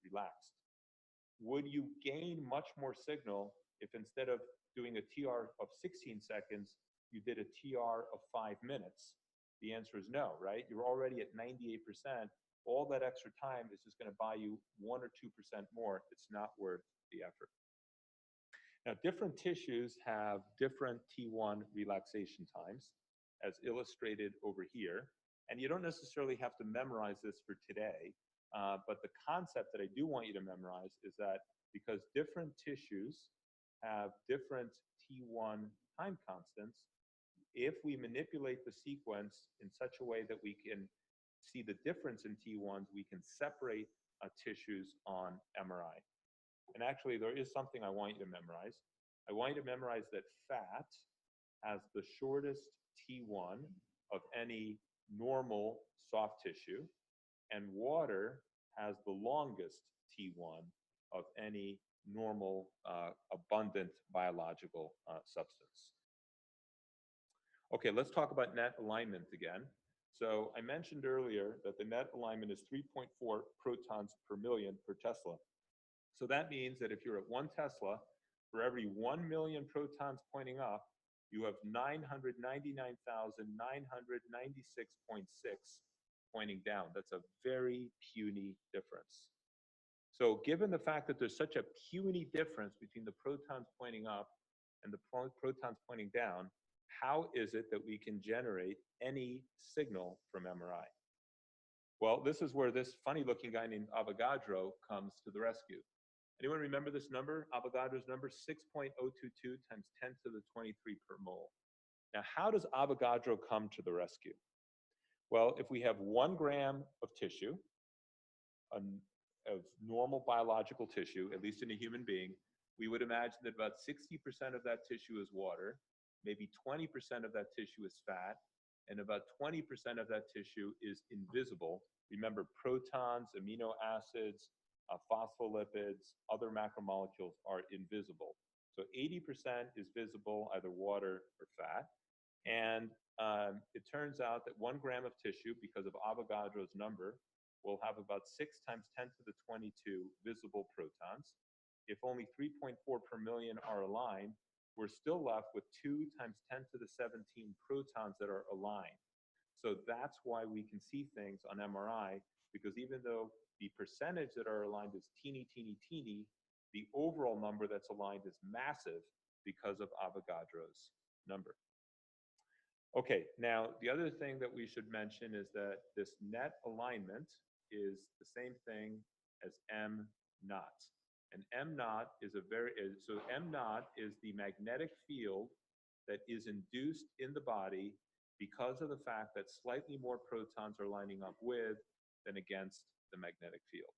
relaxed. Would you gain much more signal if instead of doing a TR of 16 seconds, you did a TR of 5 minutes? The answer is no, right? You're already at 98%. All that extra time is just going to buy you 1 or 2% more. It's not worth the effort. Now, different tissues have different T1 relaxation times, as illustrated over here. And you don't necessarily have to memorize this for today, but the concept that I do want you to memorize is that because different tissues have different T1 time constants, if we manipulate the sequence in such a way that we can see the difference in T1s, we can separate tissues on MRI. And actually, there is something I want you to memorize. I want you to memorize that fat has the shortest T1 of any normal soft tissue, and water has the longest T1 of any normal abundant biological substance. Okay, let's talk about net alignment again. So I mentioned earlier that the net alignment is 3.4 protons per million per Tesla. So that means that if you're at 1 Tesla, for every 1 million protons pointing up, you have 999,996.6 pointing down. That's a very puny difference. So given the fact that there's such a puny difference between the protons pointing up and the protons pointing down, how is it that we can generate any signal from MRI? Well, this is where this funny-looking guy named Avogadro comes to the rescue. Anyone remember this number? Avogadro's number, 6.022 times 10 to the 23 per mole. Now, how does Avogadro come to the rescue? Well, if we have 1 gram of tissue, of normal biological tissue, at least in a human being, we would imagine that about 60% of that tissue is water, maybe 20% of that tissue is fat, and about 20% of that tissue is invisible. Remember, protons, amino acids, phospholipids, other macromolecules are invisible. So 80% is visible, either water or fat. And it turns out that 1 gram of tissue, because of Avogadro's number, will have about 6 times 10 to the 22 visible protons. If only 3.4 per million are aligned, we're still left with 2 times 10 to the 17 protons that are aligned. So that's why we can see things on MRI, because even though the percentage that are aligned is teeny, teeny, teeny, the overall number that's aligned is massive because of Avogadro's number. Okay, now the other thing that we should mention is that this net alignment is the same thing as M naught. And M naught is so M naught is the magnetic field that is induced in the body because of the fact that slightly more protons are lining up with than against the magnetic field.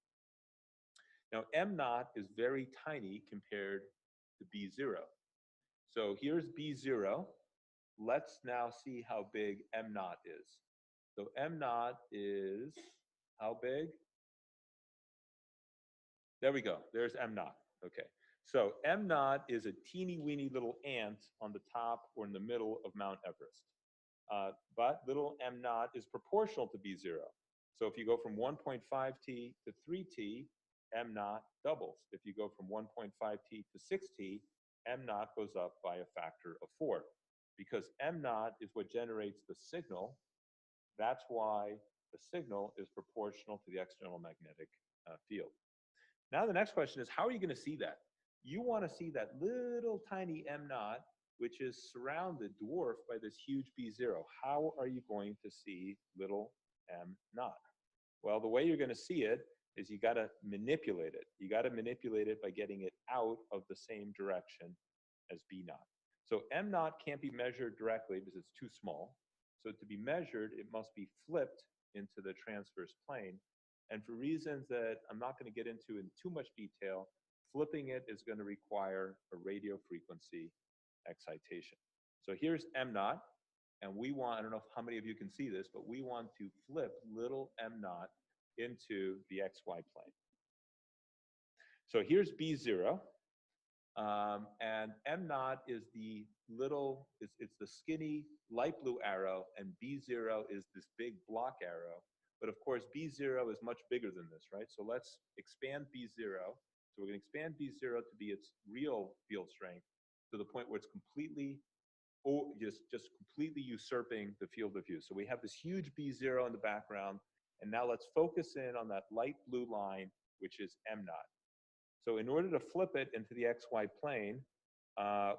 Now, M naught is very tiny compared to B0. So here's B0. Let's now see how big M naught is. So M naught is how big? There we go. There's M naught. Okay. So M naught is a teeny weeny little ant on the top or in the middle of Mount Everest. But little M naught is proportional to B0. So if you go from 1.5T to 3T, M naught doubles. If you go from 1.5T to 6T, M naught goes up by a factor of 4. Because M naught is what generates the signal, that's why the signal is proportional to the external magnetic field. Now the next question is, how are you going to see that? You want to see that little tiny M naught, which is surrounded, dwarfed by this huge B0. How are you going to see little M naught? Well, the way you're going to see it is you got to manipulate it. You got to manipulate it by getting it out of the same direction as B naught. So M naught can't be measured directly because it's too small. So to be measured, it must be flipped into the transverse plane. And for reasons that I'm not going to get into in too much detail, flipping it is going to require a radio frequency excitation. So here's M naught, and we want, I don't know how many of you can see this, but we want to flip little M naught into the XY plane. So here's B0, and M naught is the little, it's the skinny light blue arrow, and B0 is this big block arrow. But of course, B0 is much bigger than this, right? So let's expand B0. So we're going to expand B0 to be its real field strength to the point where it's completely, just completely usurping the field of view. So we have this huge B0 in the background, and now let's focus in on that light blue line, which is M naught. So in order to flip it into the XY plane,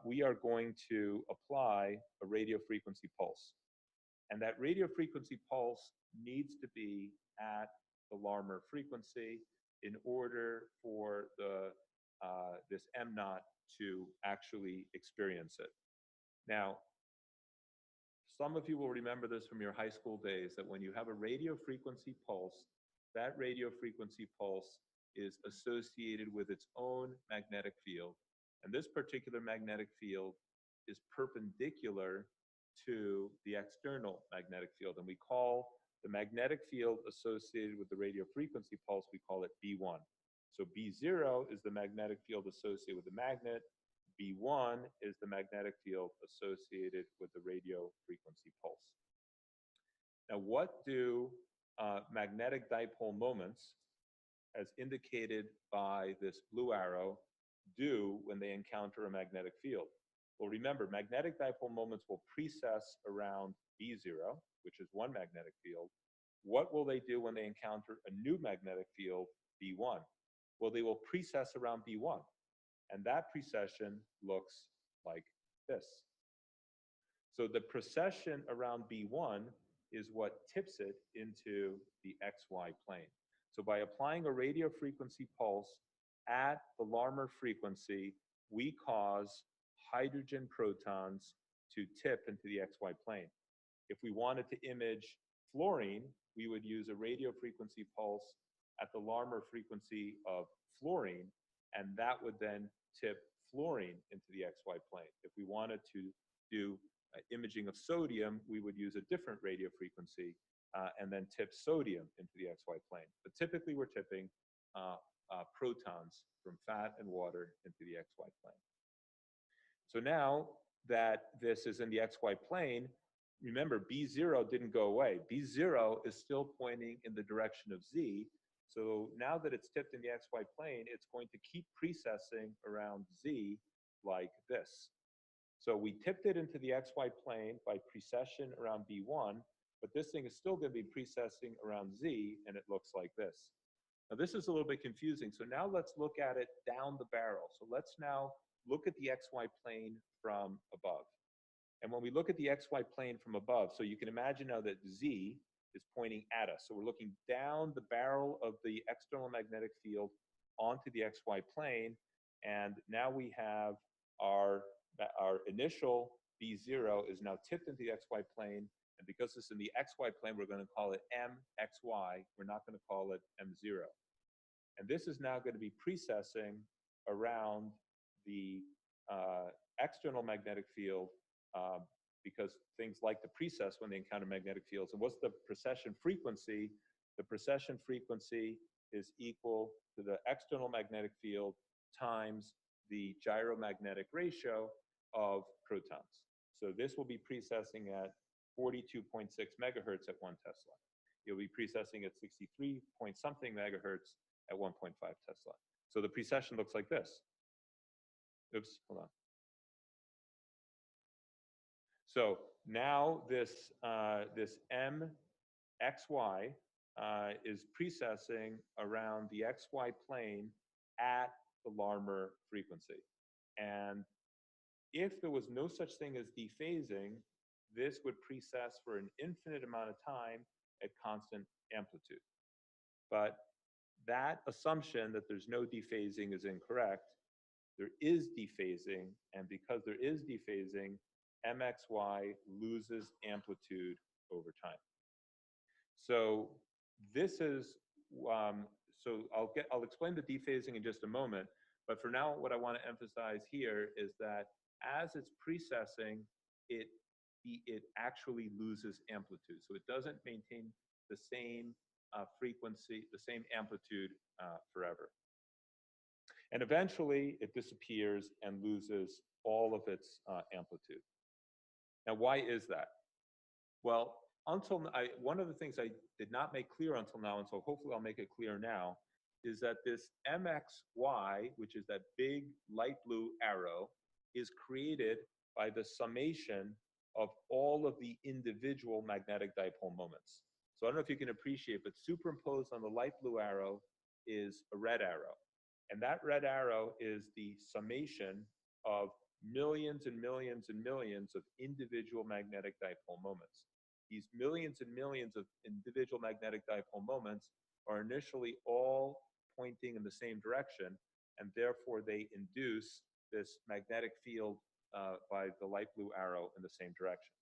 we are going to apply a radio frequency pulse. And that radio frequency pulse needs to be at the Larmor frequency in order for this M naught to actually experience it. Now, some of you will remember this from your high school days, that when you have a radio frequency pulse, that radio frequency pulse is associated with its own magnetic field. And this particular magnetic field is perpendicular to the external magnetic field. And we call the magnetic field associated with the radio frequency pulse, we call it B1. So B0 is the magnetic field associated with the magnet. B1 is the magnetic field associated with the radio frequency pulse. Now, what do magnetic dipole moments, as indicated by this blue arrow, do when they encounter a magnetic field? Well, remember, magnetic dipole moments will precess around B0, which is one magnetic field. What will they do when they encounter a new magnetic field, B1? Well, they will precess around B1. And that precession looks like this. So the precession around B1 is what tips it into the XY plane. So by applying a radio frequency pulse at the Larmor frequency, we cause hydrogen protons to tip into the XY plane. If we wanted to image fluorine, we would use a radio frequency pulse at the Larmor frequency of fluorine, and that would then tip fluorine into the XY plane. If we wanted to do imaging of sodium, we would use a different radio frequency and then tip sodium into the XY plane. But typically we're tipping protons from fat and water into the XY plane. So now that this is in the XY plane, remember B0 didn't go away. B0 is still pointing in the direction of Z. So now that it's tipped in the XY plane, it's going to keep precessing around Z like this. So we tipped it into the XY plane by precession around B1, but this thing is still going to be precessing around Z, and it looks like this. Now this is a little bit confusing. So now let's look at it down the barrel. So let's now look at the XY plane from above. And when we look at the XY plane from above, so you can imagine now that Z is pointing at us. So we're looking down the barrel of the external magnetic field onto the XY plane. And now we have our initial B0 is now tipped into the XY plane. And because it's in the XY plane, we're going to call it MXY. We're not going to call it M0. And this is now going to be precessing around the external magnetic field because things like to precess when they encounter magnetic fields. And what's the precession frequency? The precession frequency is equal to the external magnetic field times the gyromagnetic ratio of protons. So this will be precessing at 42.6 megahertz at 1 Tesla. You'll be precessing at 63 point something megahertz at 1.5 Tesla. So the precession looks like this. Oops, hold on. So now this MXY is precessing around the XY plane at the Larmor frequency. And if there was no such thing as dephasing, this would precess for an infinite amount of time at constant amplitude. But that assumption that there's no dephasing is incorrect. There is dephasing, and because there is dephasing, MXY loses amplitude over time. So this is, so I'll explain the dephasing in just a moment, but for now, what I want to emphasize here is that as it's precessing, it actually loses amplitude. So it doesn't maintain the same frequency, the same amplitude forever. And eventually, it disappears and loses all of its amplitude. Now, why is that? Well, one of the things I did not make clear until now, and so hopefully I'll make it clear now, is that this MXY, which is that big light blue arrow, is created by the summation of all of the individual magnetic dipole moments. So I don't know if you can appreciate, but superimposed on the light blue arrow is a red arrow. And that red arrow is the summation of millions and millions and millions of individual magnetic dipole moments. These millions and millions of individual magnetic dipole moments are initially all pointing in the same direction, and therefore they induce this magnetic field by the light blue arrow in the same direction.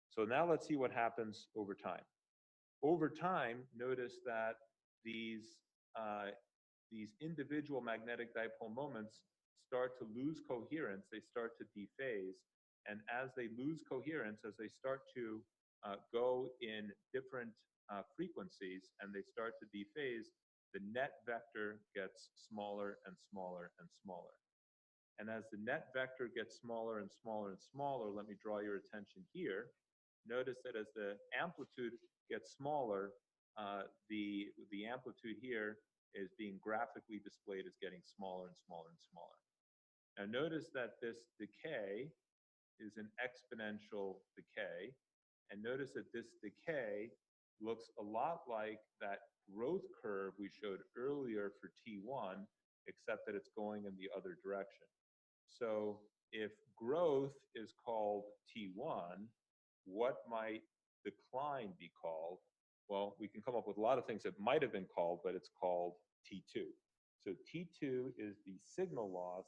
So now let's see what happens over time. Over time, notice that these individual magnetic dipole moments start to lose coherence, they start to dephase, and as they lose coherence, as they start to go in different frequencies and they start to dephase, the net vector gets smaller and smaller and smaller. And as the net vector gets smaller and smaller and smaller, let me draw your attention here. Notice that as the amplitude gets smaller, the amplitude here is being graphically displayed as getting smaller and smaller and smaller. Now notice that this decay is an exponential decay, and notice that this decay looks a lot like that growth curve we showed earlier for T1, except that it's going in the other direction. So if growth is called T1, what might decline be called? Well, we can come up with a lot of things that might have been called, but it's called T2. So T2 is the signal loss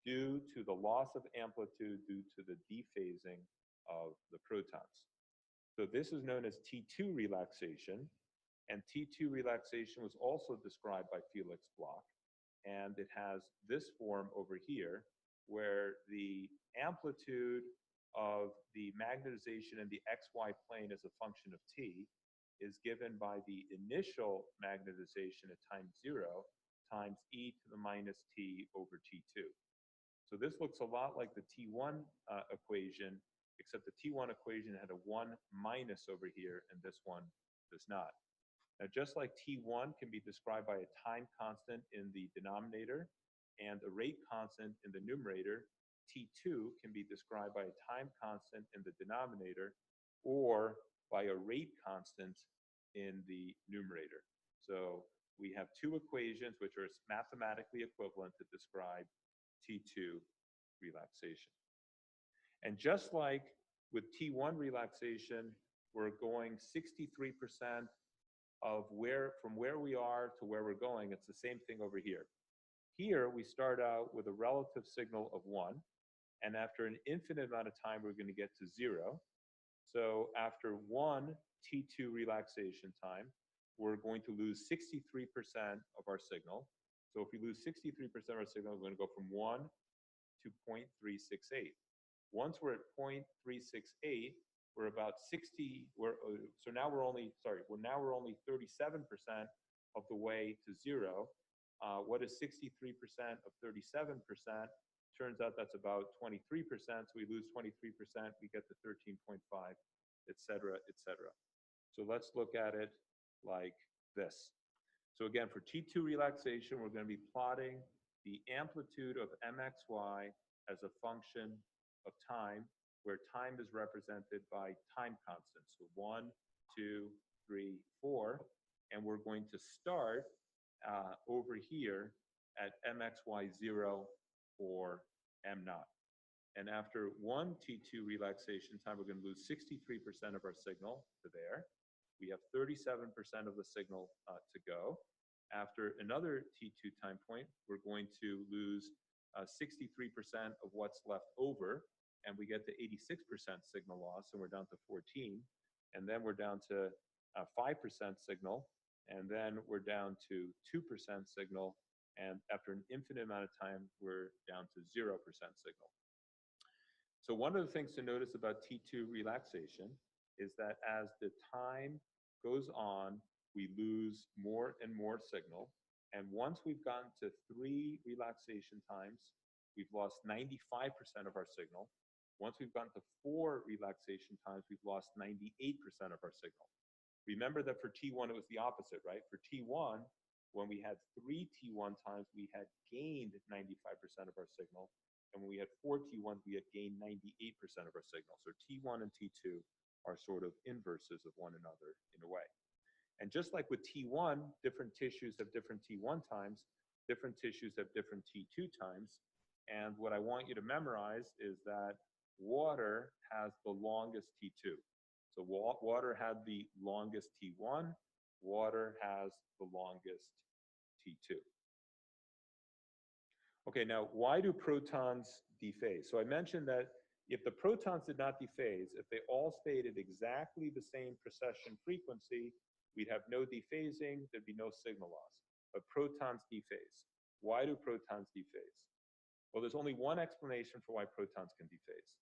due to the loss of amplitude due to the dephasing of the protons. So this is known as T2 relaxation, and T2 relaxation was also described by Felix Bloch, and it has this form over here, where the amplitude of the magnetization in the XY plane as a function of T is given by the initial magnetization at time 0 times e to the minus T over T2. So this looks a lot like the T1 equation, except the T1 equation had a 1 minus over here, and this one does not. Now, just like T1 can be described by a time constant in the denominator and a rate constant in the numerator, T2 can be described by a time constant in the denominator or by a rate constant in the numerator. So we have two equations which are mathematically equivalent to describe T2 relaxation. And just like with T1 relaxation, we're going 63% of from where we are to where we're going. It's the same thing over here. Here, we start out with a relative signal of 1, and after an infinite amount of time, we're going to get to 0. So after 1 T2 relaxation time, we're going to lose 63% of our signal. So if we lose 63% of our signal, we're going to go from 1 to 0.368. Once we're at 0.368, we're about 60, so now we're only 37% of the way to zero. What is 63% of 37%? Turns out that's about 23%, so we lose 23%, we get to 13.5, et cetera, et cetera. So let's look at it like this. So again, for T2 relaxation, we're going to be plotting the amplitude of MXY as a function of time, where time is represented by time constants. So 1, 2, 3, 4. And we're going to start over here at MXY0 or M naught. And after one T2 relaxation time, we're going to lose 63% of our signal to there. We have 37% of the signal to go. After another T2 time point, we're going to lose 63% of what's left over, and we get to 86% signal loss, and we're down to 14. And then we're down to 5% signal, and then we're down to 2% signal, and after an infinite amount of time, we're down to 0% signal. So one of the things to notice about T2 relaxation is that as the time goes on, we lose more and more signal. And once we've gotten to 3 relaxation times, we've lost 95% of our signal. Once we've gotten to 4 relaxation times, we've lost 98% of our signal. Remember that for T1, it was the opposite, right? For T1, when we had 3 T1 times, we had gained 95% of our signal. And when we had 4 T1s, we had gained 98% of our signal. So T1 and T2 are sort of inverses of one another in a way. And just like with T1, different tissues have different T1 times, different tissues have different T2 times. And what I want you to memorize is that water has the longest T2. So water had the longest T1, water has the longest T2. Okay, now why do protons dephase? So I mentioned that if the protons did not dephase, if they all stayed at exactly the same precession frequency, we'd have no dephasing, there'd be no signal loss. But protons dephase. Why do protons dephase? Well, there's only one explanation for why protons can dephase.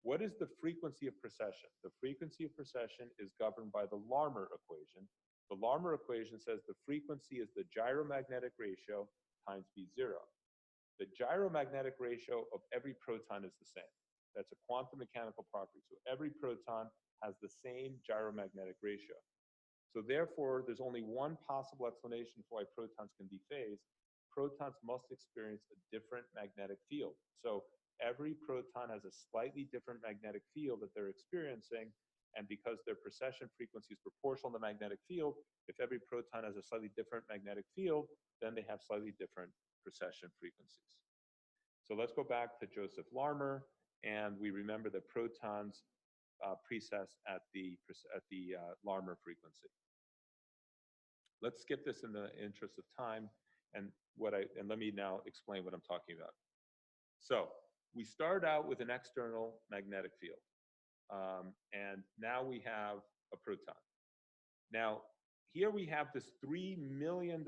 What is the frequency of precession? The frequency of precession is governed by the Larmor equation. The Larmor equation says the frequency is the gyromagnetic ratio times B0. The gyromagnetic ratio of every proton is the same. That's a quantum mechanical property. So every proton has the same gyromagnetic ratio. So therefore, there's only one possible explanation for why protons can dephase. Protons must experience a different magnetic field. So every proton has a slightly different magnetic field that they're experiencing, and because their precession frequency is proportional to the magnetic field, if every proton has a slightly different magnetic field, then they have slightly different precession frequencies. So let's go back to Joseph Larmor, and we remember that protons precess at the Larmor frequency. Let's skip this in the interest of time, and let me now explain what I'm talking about. So we start out with an external magnetic field, and now we have a proton. Now, here we have this $3 million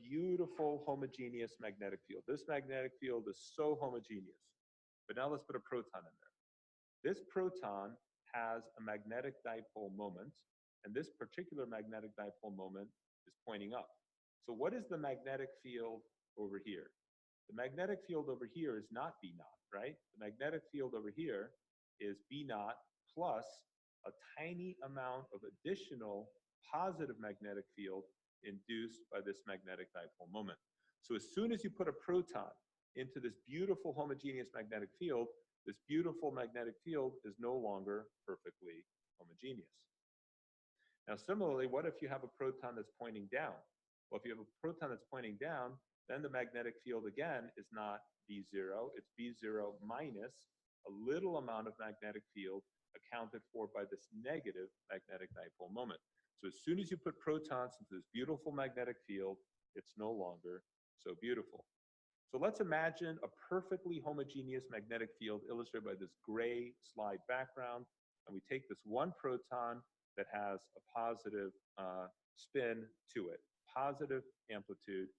beautiful homogeneous magnetic field. This magnetic field is so homogeneous. But now let's put a proton in there. This proton has a magnetic dipole moment, and this particular magnetic dipole moment is pointing up. So what is the magnetic field over here? The magnetic field over here is not B naught, right? The magnetic field over here is B naught plus a tiny amount of additional positive magnetic field induced by this magnetic dipole moment. So as soon as you put a proton into this beautiful homogeneous magnetic field, this beautiful magnetic field is no longer perfectly homogeneous. Now similarly, what if you have a proton that's pointing down? Well, if you have a proton that's pointing down, then the magnetic field again is not B0, it's B0 minus a little amount of magnetic field accounted for by this negative magnetic dipole moment. So as soon as you put protons into this beautiful magnetic field, it's no longer so beautiful. So let's imagine a perfectly homogeneous magnetic field illustrated by this gray slide background, and we take this one proton that has a positive spin to it, positive amplitude,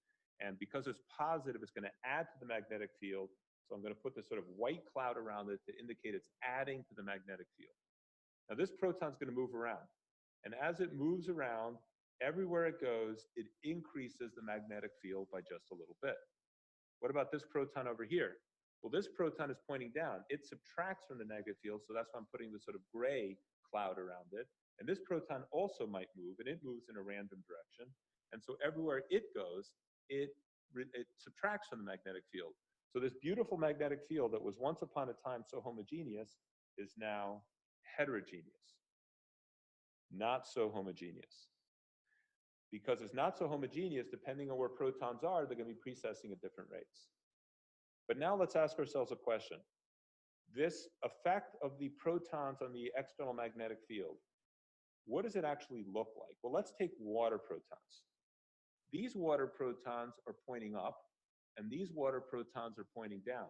and because it's positive, it's going to add to the magnetic field. So I'm going to put this sort of white cloud around it to indicate it's adding to the magnetic field. Now this proton's going to move around. And as it moves around, everywhere it goes, it increases the magnetic field by just a little bit. What about this proton over here? Well, this proton is pointing down. It subtracts from the negative field, so that's why I'm putting this sort of gray cloud around it. And this proton also might move, and it moves in a random direction. And so everywhere it goes, it subtracts from the magnetic field. So this beautiful magnetic field that was once upon a time so homogeneous is now heterogeneous, not so homogeneous. Because it's not so homogeneous, depending on where protons are, they're going to be precessing at different rates. But now let's ask ourselves a question. This effect of the protons on the external magnetic field, what does it actually look like? Well, let's take water protons. These water protons are pointing up, and these water protons are pointing down.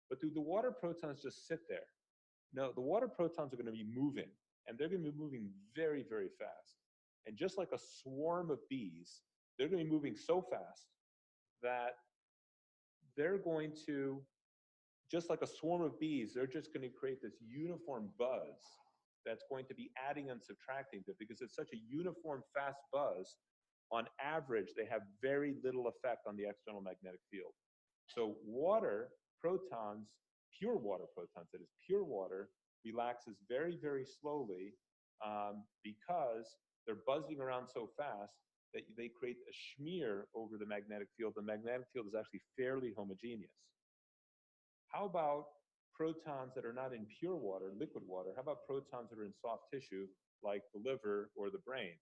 But do the water protons just sit there? No, the water protons are going to be moving, and they're going to be moving very, very fast. And just like a swarm of bees, they're going to be moving so fast that they're going to, just like a swarm of bees, they're just going to create this uniform buzz that's going to be adding and subtracting to it because it's such a uniform fast buzz. On average, they have very little effect on the external magnetic field. So water protons, pure water protons, that is pure water, relaxes very, very slowly because they're buzzing around so fast that they create a smear over the magnetic field. The magnetic field is actually fairly homogeneous. How about protons that are not in pure water, liquid water? How about protons that are in soft tissue, like the liver or the brain?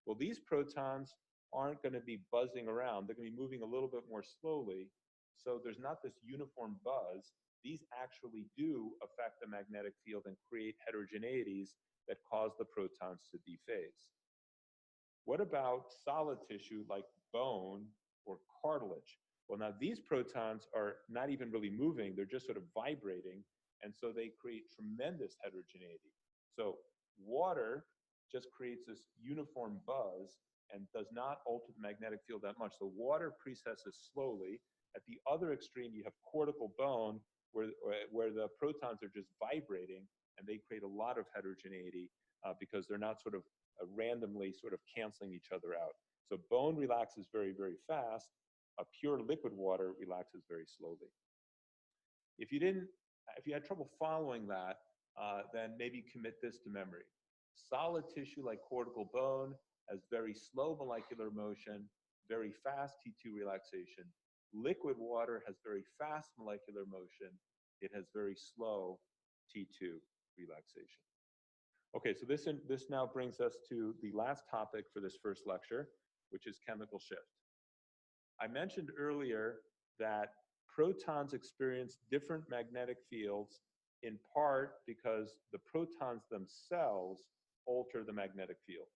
Well, these protons aren't going to be buzzing around. They're going to be moving a little bit more slowly. So there's not this uniform buzz. These actually do affect the magnetic field and create heterogeneities that cause the protons to dephase. What about solid tissue like bone or cartilage? Well, now these protons are not even really moving. They're just sort of vibrating. And so they create tremendous heterogeneity. So water just creates this uniform buzz and does not alter the magnetic field that much. So water precesses slowly. At the other extreme, you have cortical bone where the protons are just vibrating and they create a lot of heterogeneity because they're not sort of randomly sort of canceling each other out. So bone relaxes very, very fast. A pure liquid water relaxes very slowly. If you had trouble following that, then maybe commit this to memory. Solid tissue like cortical bone has very slow molecular motion, very fast T2 relaxation. Liquid water has very fast molecular motion. It has very slow T2 relaxation. Okay, so this now brings us to the last topic for this first lecture, which is chemical shift. I mentioned earlier that protons experience different magnetic fields in part because the protons themselves alter the magnetic field.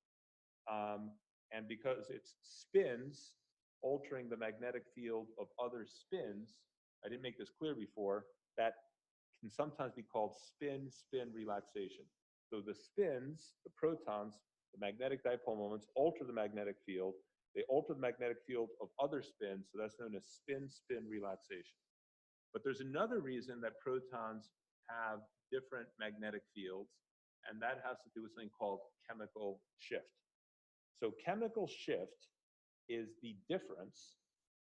And because it's spins altering the magnetic field of other spins, I didn't make this clear before, that can sometimes be called spin-spin relaxation. So the spins, the protons, the magnetic dipole moments alter the magnetic field. They alter the magnetic field of other spins, so that's known as spin-spin relaxation. But there's another reason that protons have different magnetic fields, and that has to do with something called chemical shift. So chemical shift is the difference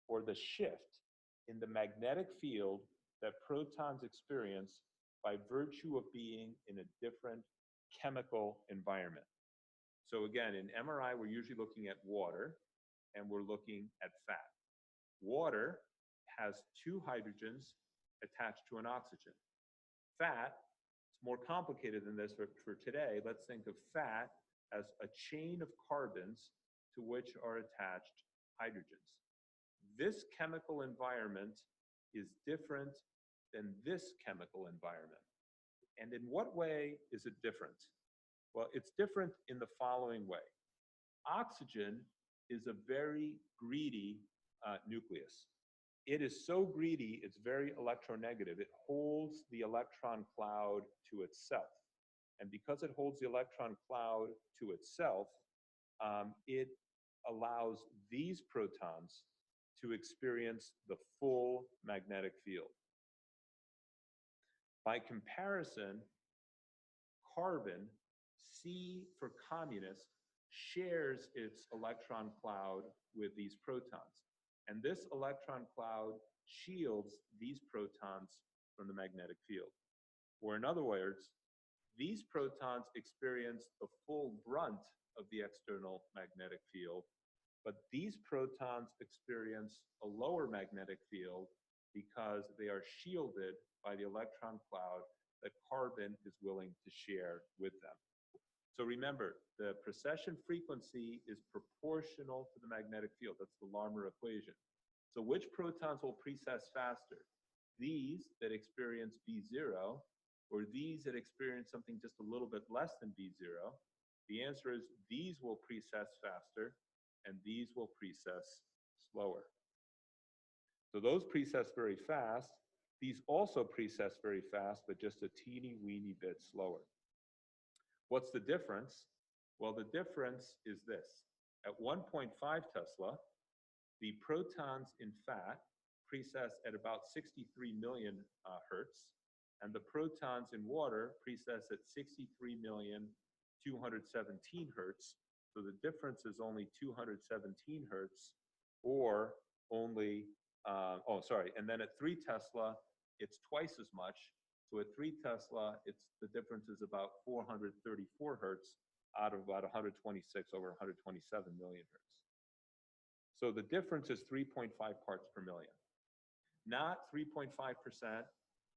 or the shift in the magnetic field that protons experience by virtue of being in a different chemical environment. So again, in MRI, we're usually looking at water and we're looking at fat. Water has two hydrogens attached to an oxygen. Fat, it's more complicated than this for today. Let's think of fat as a chain of carbons to which are attached hydrogens. This chemical environment is different than this chemical environment. And in what way is it different? Well, it's different in the following way. Oxygen is a very greedy nucleus. It is so greedy, it's very electronegative. It holds the electron cloud to itself. And because it holds the electron cloud to itself, it allows these protons to experience the full magnetic field. By comparison, carbon, C for communist, shares its electron cloud with these protons. And this electron cloud shields these protons from the magnetic field. Or in other words, these protons experience the full brunt of the external magnetic field, but these protons experience a lower magnetic field because they are shielded by the electron cloud that carbon is willing to share with them. So remember, the precession frequency is proportional to the magnetic field. That's the Larmor equation. So which protons will precess faster? These that experience B0, or these that experience something just a little bit less than B0? The answer is these will precess faster, and these will precess slower. So those precess very fast. These also precess very fast, but just a teeny weeny bit slower. What's the difference? Well, the difference is this. At 1.5 Tesla, the protons in fat precess at about 63 million hertz, and the protons in water precess at 63,217 hertz. So the difference is only 217 hertz, or only, and then at 3 Tesla, it's twice as much. So at 3 Tesla, the difference is about 434 hertz out of about 126 over 127 million hertz. So the difference is 3.5 parts per million. Not 3.5%,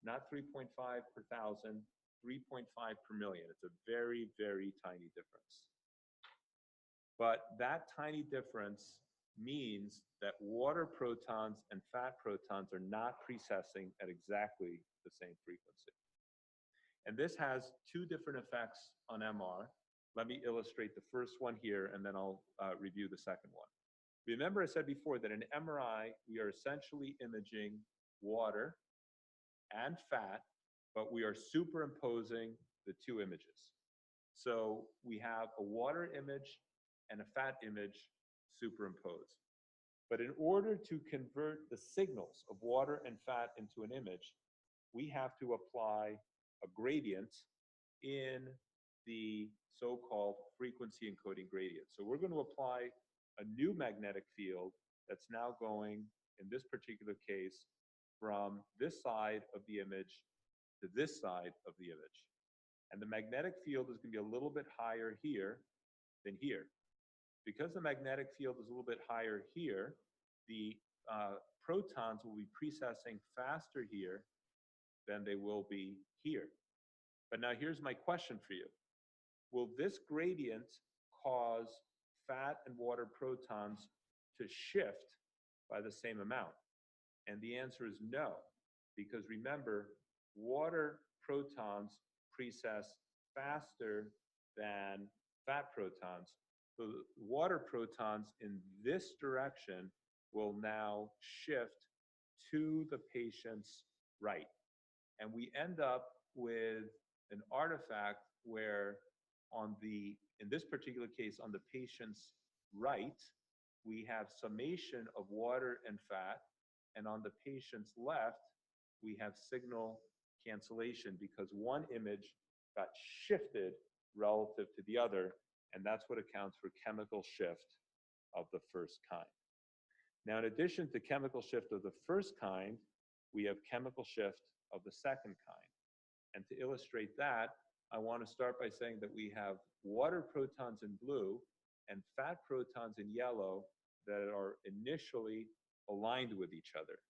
not 3.5 per thousand, 3.5 per million. It's a very, very tiny difference. But that tiny difference means that water protons and fat protons are not precessing at exactly the same frequency. And this has two different effects on MR. Let me illustrate the first one here, and then I'll review the second one. Remember I said before that in MRI, we are essentially imaging water and fat, but we are superimposing the two images. So we have a water image and a fat image superimposed. But in order to convert the signals of water and fat into an image, we have to apply a gradient in the so-called frequency encoding gradient. So we're going to apply a new magnetic field that's now going, in this particular case, from this side of the image to this side of the image. And the magnetic field is going to be a little bit higher here than here. Because the magnetic field is a little bit higher here, the protons will be precessing faster here than they will be here. But now here's my question for you. Will this gradient cause fat and water protons to shift by the same amount? And the answer is no, because remember, water protons precess faster than fat protons. So the water protons in this direction will now shift to the patient's right. And we end up with an artifact where in this particular case, on the patient's right, we have summation of water and fat, and on the patient's left, we have signal cancellation because one image got shifted relative to the other, and that's what accounts for chemical shift of the first kind. Now, in addition to chemical shift of the first kind, we have chemical shift of the second kind. And to illustrate that, I want to start by saying that we have water protons in blue and fat protons in yellow that are initially aligned with each other.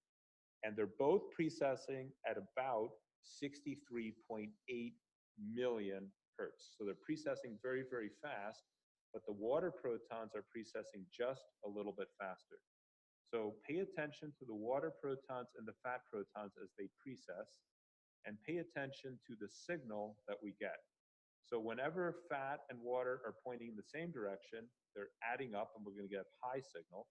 And they're both precessing at about 63.8 million hertz. So they're precessing very, very fast, but the water protons are precessing just a little bit faster. So pay attention to the water protons and the fat protons as they precess, and pay attention to the signal that we get. So whenever fat and water are pointing in the same direction, they're adding up and we're going to get a high signal.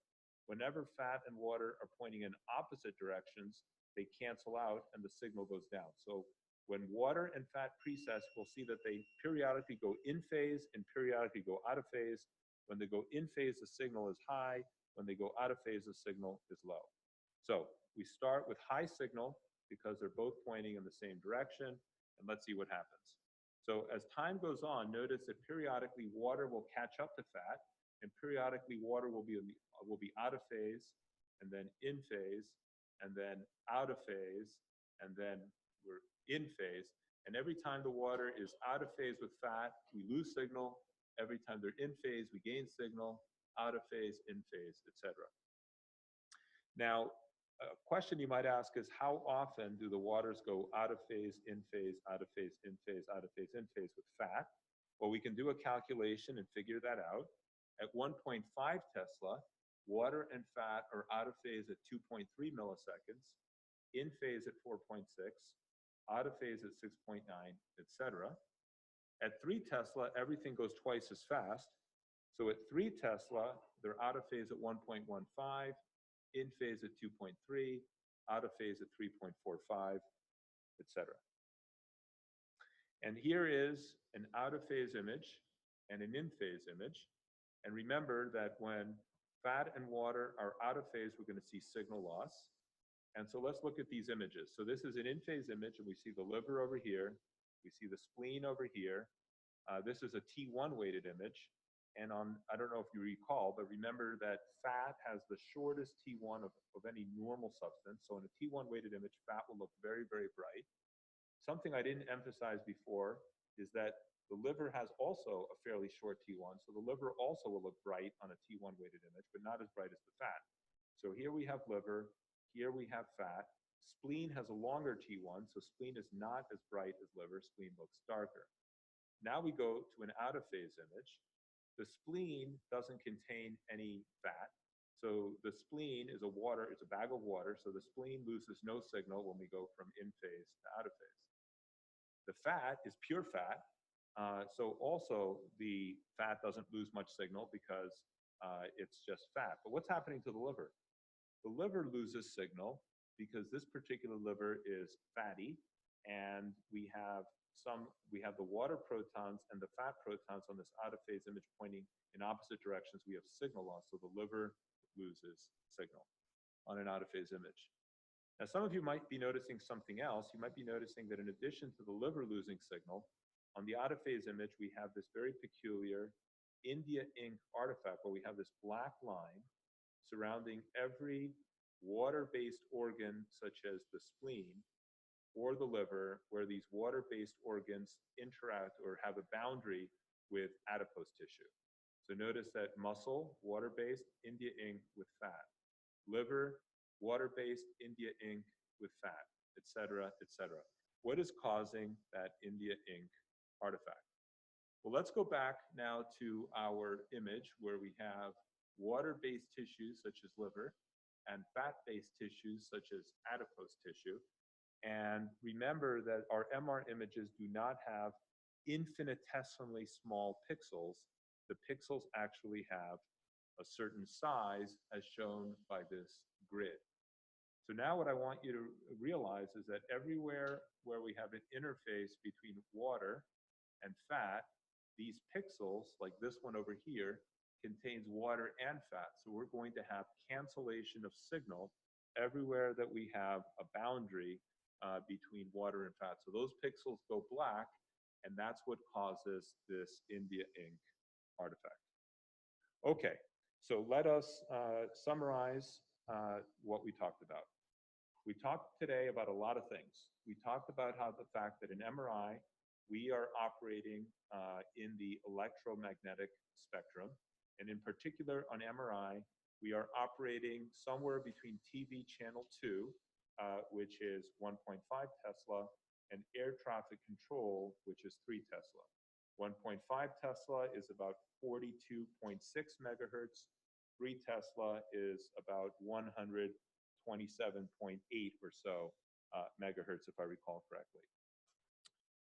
Whenever fat and water are pointing in opposite directions, they cancel out and the signal goes down. So when water and fat precess, we'll see that they periodically go in phase and periodically go out of phase. When they go in phase, the signal is high. When they go out of phase, the signal is low. So we start with high signal because they're both pointing in the same direction. And let's see what happens. So as time goes on, notice that periodically water will catch up to fat, and periodically water will be out of phase, and then in phase, and then out of phase, and then we're in phase. And every time the water is out of phase with fat, we lose signal. Every time they're in phase, we gain signal. Out of phase, in phase, etc. Now, a question you might ask is, how often do the waters go out of phase, in phase, out of phase, in phase, out of phase, in phase with fat? Well, we can do a calculation and figure that out. At 1.5 Tesla, water and fat are out of phase at 2.3 milliseconds, in phase at 4.6, out of phase at 6.9, etc. At 3 Tesla, everything goes twice as fast. So at 3 Tesla, they're out of phase at 1.15, in phase at 2.3, out of phase at 3.45, etc. And here is an out of phase image and an in phase image. And remember that when fat and water are out of phase, we're going to see signal loss. And so let's look at these images. So this is an in phase image, and we see the liver over here. We see the spleen over here. This is a T1 weighted image. And I don't know if you recall, but remember that fat has the shortest T1 of any normal substance. So in a T1 weighted image, fat will look very, very bright. Something I didn't emphasize before is that the liver has also a fairly short T1. So the liver also will look bright on a T1 weighted image, but not as bright as the fat. So here we have liver, here we have fat. Spleen has a longer T1, so spleen is not as bright as liver. Spleen looks darker. Now we go to an out of phase image. The spleen doesn't contain any fat. So the spleen is it's a bag of water. So the spleen loses no signal when we go from in phase to out of phase. The fat is pure fat. So also the fat doesn't lose much signal because it's just fat. But what's happening to the liver? The liver loses signal because this particular liver is fatty, and we have the water protons and the fat protons on this out of phase image pointing in opposite directions. We have signal loss, so the liver loses signal on an out of phase image. Now, some of you might be noticing something else. You might be noticing that in addition to the liver losing signal, on the out of phase image, we have this very peculiar India ink artifact where we have this black line surrounding every water-based organ, such as the spleen or the liver, where these water-based organs interact or have a boundary with adipose tissue. So notice that muscle, water-based, India ink with fat. Liver, water-based, India ink with fat, etc., etc. What is causing that India ink artifact? Well, let's go back now to our image where we have water-based tissues such as liver and fat-based tissues such as adipose tissue. And remember that our MR images do not have infinitesimally small pixels. The pixels actually have a certain size as shown by this grid. So now what I want you to realize is that everywhere where we have an interface between water and fat, these pixels, like this one over here, contains water and fat. So we're going to have cancellation of signal everywhere that we have a boundary between water and fat. So those pixels go black, and that's what causes this India ink artifact. Okay, so let us summarize what we talked about. We talked today about a lot of things. We talked about how the fact that in MRI, we are operating in the electromagnetic spectrum. And in particular on MRI, we are operating somewhere between TV channel 2, which is 1.5 Tesla, and air traffic control, which is 3 Tesla. 1.5 Tesla is about 42.6 megahertz. 3 Tesla is about 127.8 or so megahertz, if I recall correctly.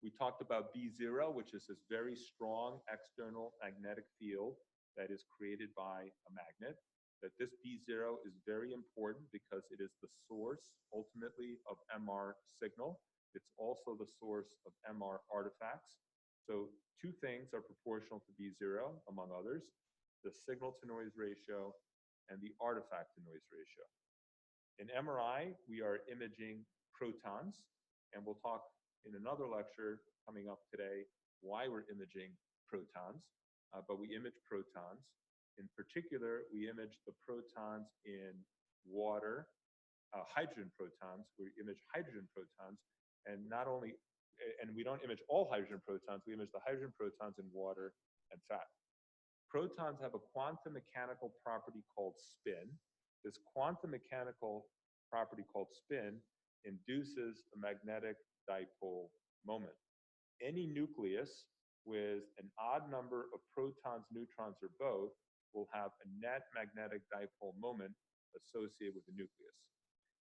We talked about B0, which is this very strong external magnetic field that is created by a magnet. That this B0 is very important because it is the source, ultimately, of MR signal. It's also the source of MR artifacts. So 2 things are proportional to B0, among others: the signal-to-noise ratio and the artifact-to-noise ratio. In MRI, we are imaging protons, and we'll talk in another lecture coming up today why we're imaging protons, but we image protons. In particular, we image the protons in water, hydrogen protons. We image hydrogen protons, and not only, and we don't image all hydrogen protons, we image the hydrogen protons in water and fat. Protons have a quantum mechanical property called spin. This quantum mechanical property called spin induces a magnetic dipole moment. Any nucleus with an odd number of protons, neutrons, or both will have a net magnetic dipole moment associated with the nucleus.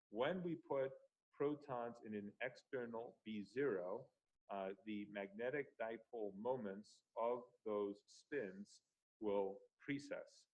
When we put protons in an external B0, the magnetic dipole moments of those spins will precess.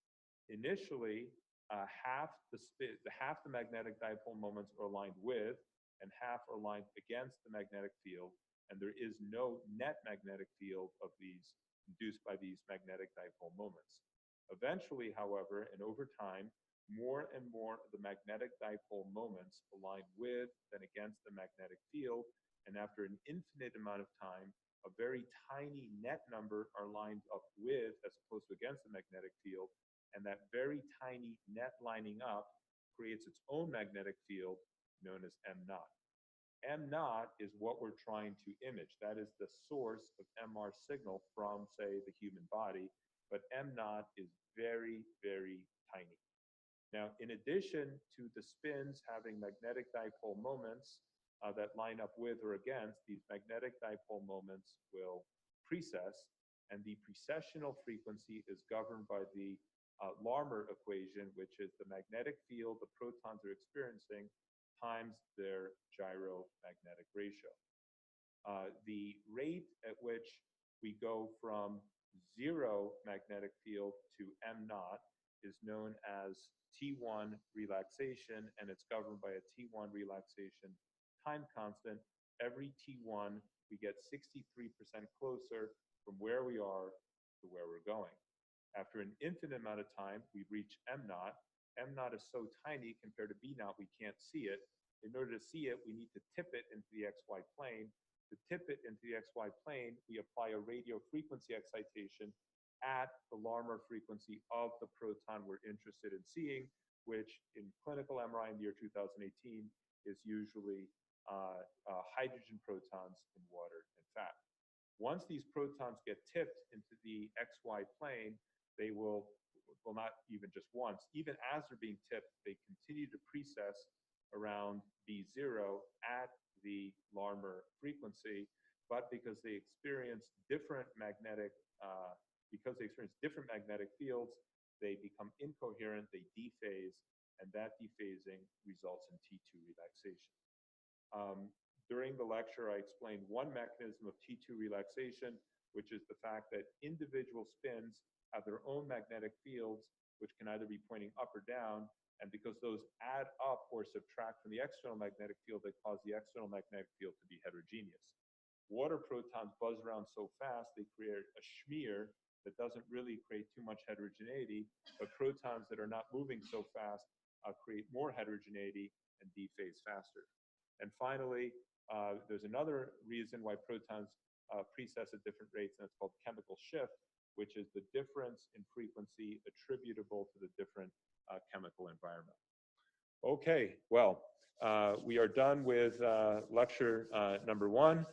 Initially, half the magnetic dipole moments are aligned with, and half are aligned against the magnetic field, and there is no net magnetic field of these induced by these magnetic dipole moments. Eventually, however, and over time, more and more of the magnetic dipole moments align with than against the magnetic field, and after an infinite amount of time, a very tiny net number are lined up with as opposed to against the magnetic field, and that very tiny net lining up creates its own magnetic field known as M naught. M naught is what we're trying to image. That is the source of MR signal from, say, the human body, but M naught is very, very tiny. Now, in addition to the spins having magnetic dipole moments that line up with or against, these magnetic dipole moments will precess, and the precessional frequency is governed by the Larmor equation, which is the magnetic field the protons are experiencing times their gyromagnetic ratio. The rate at which we go from 0 magnetic field to M naught is known as T1 relaxation, and it's governed by a T1 relaxation time constant. Every T1, we get 63% closer from where we are to where we're going. After an infinite amount of time, we reach M naught. M naught is so tiny compared to B naught, we can't see it. In order to see it, we need to tip it into the XY plane. To tip it into the XY plane, we apply a radio frequency excitation at the Larmor frequency of the proton we're interested in seeing, which in clinical MRI in the year 2018 is usually hydrogen protons in water and fat. Once these protons get tipped into the XY plane, they will not even just once, even as they're being tipped, they continue to precess around B0 at the Larmor frequency, but because they experience different magnetic fields, they become incoherent, they dephase, and that dephasing results in T2 relaxation. During the lecture, I explained one mechanism of T2 relaxation, which is the fact that individual spins have their own magnetic fields, which can either be pointing up or down, and because those add up or subtract from the external magnetic field, they cause the external magnetic field to be heterogeneous. Water protons buzz around so fast, they create a smear that doesn't really create too much heterogeneity, but protons that are not moving so fast create more heterogeneity and dephase faster. And finally, there's another reason why protons precess at different rates, and it's called chemical shift, which is the difference in frequency attributable to the different chemical environment. Okay, well, we are done with lecture number 1.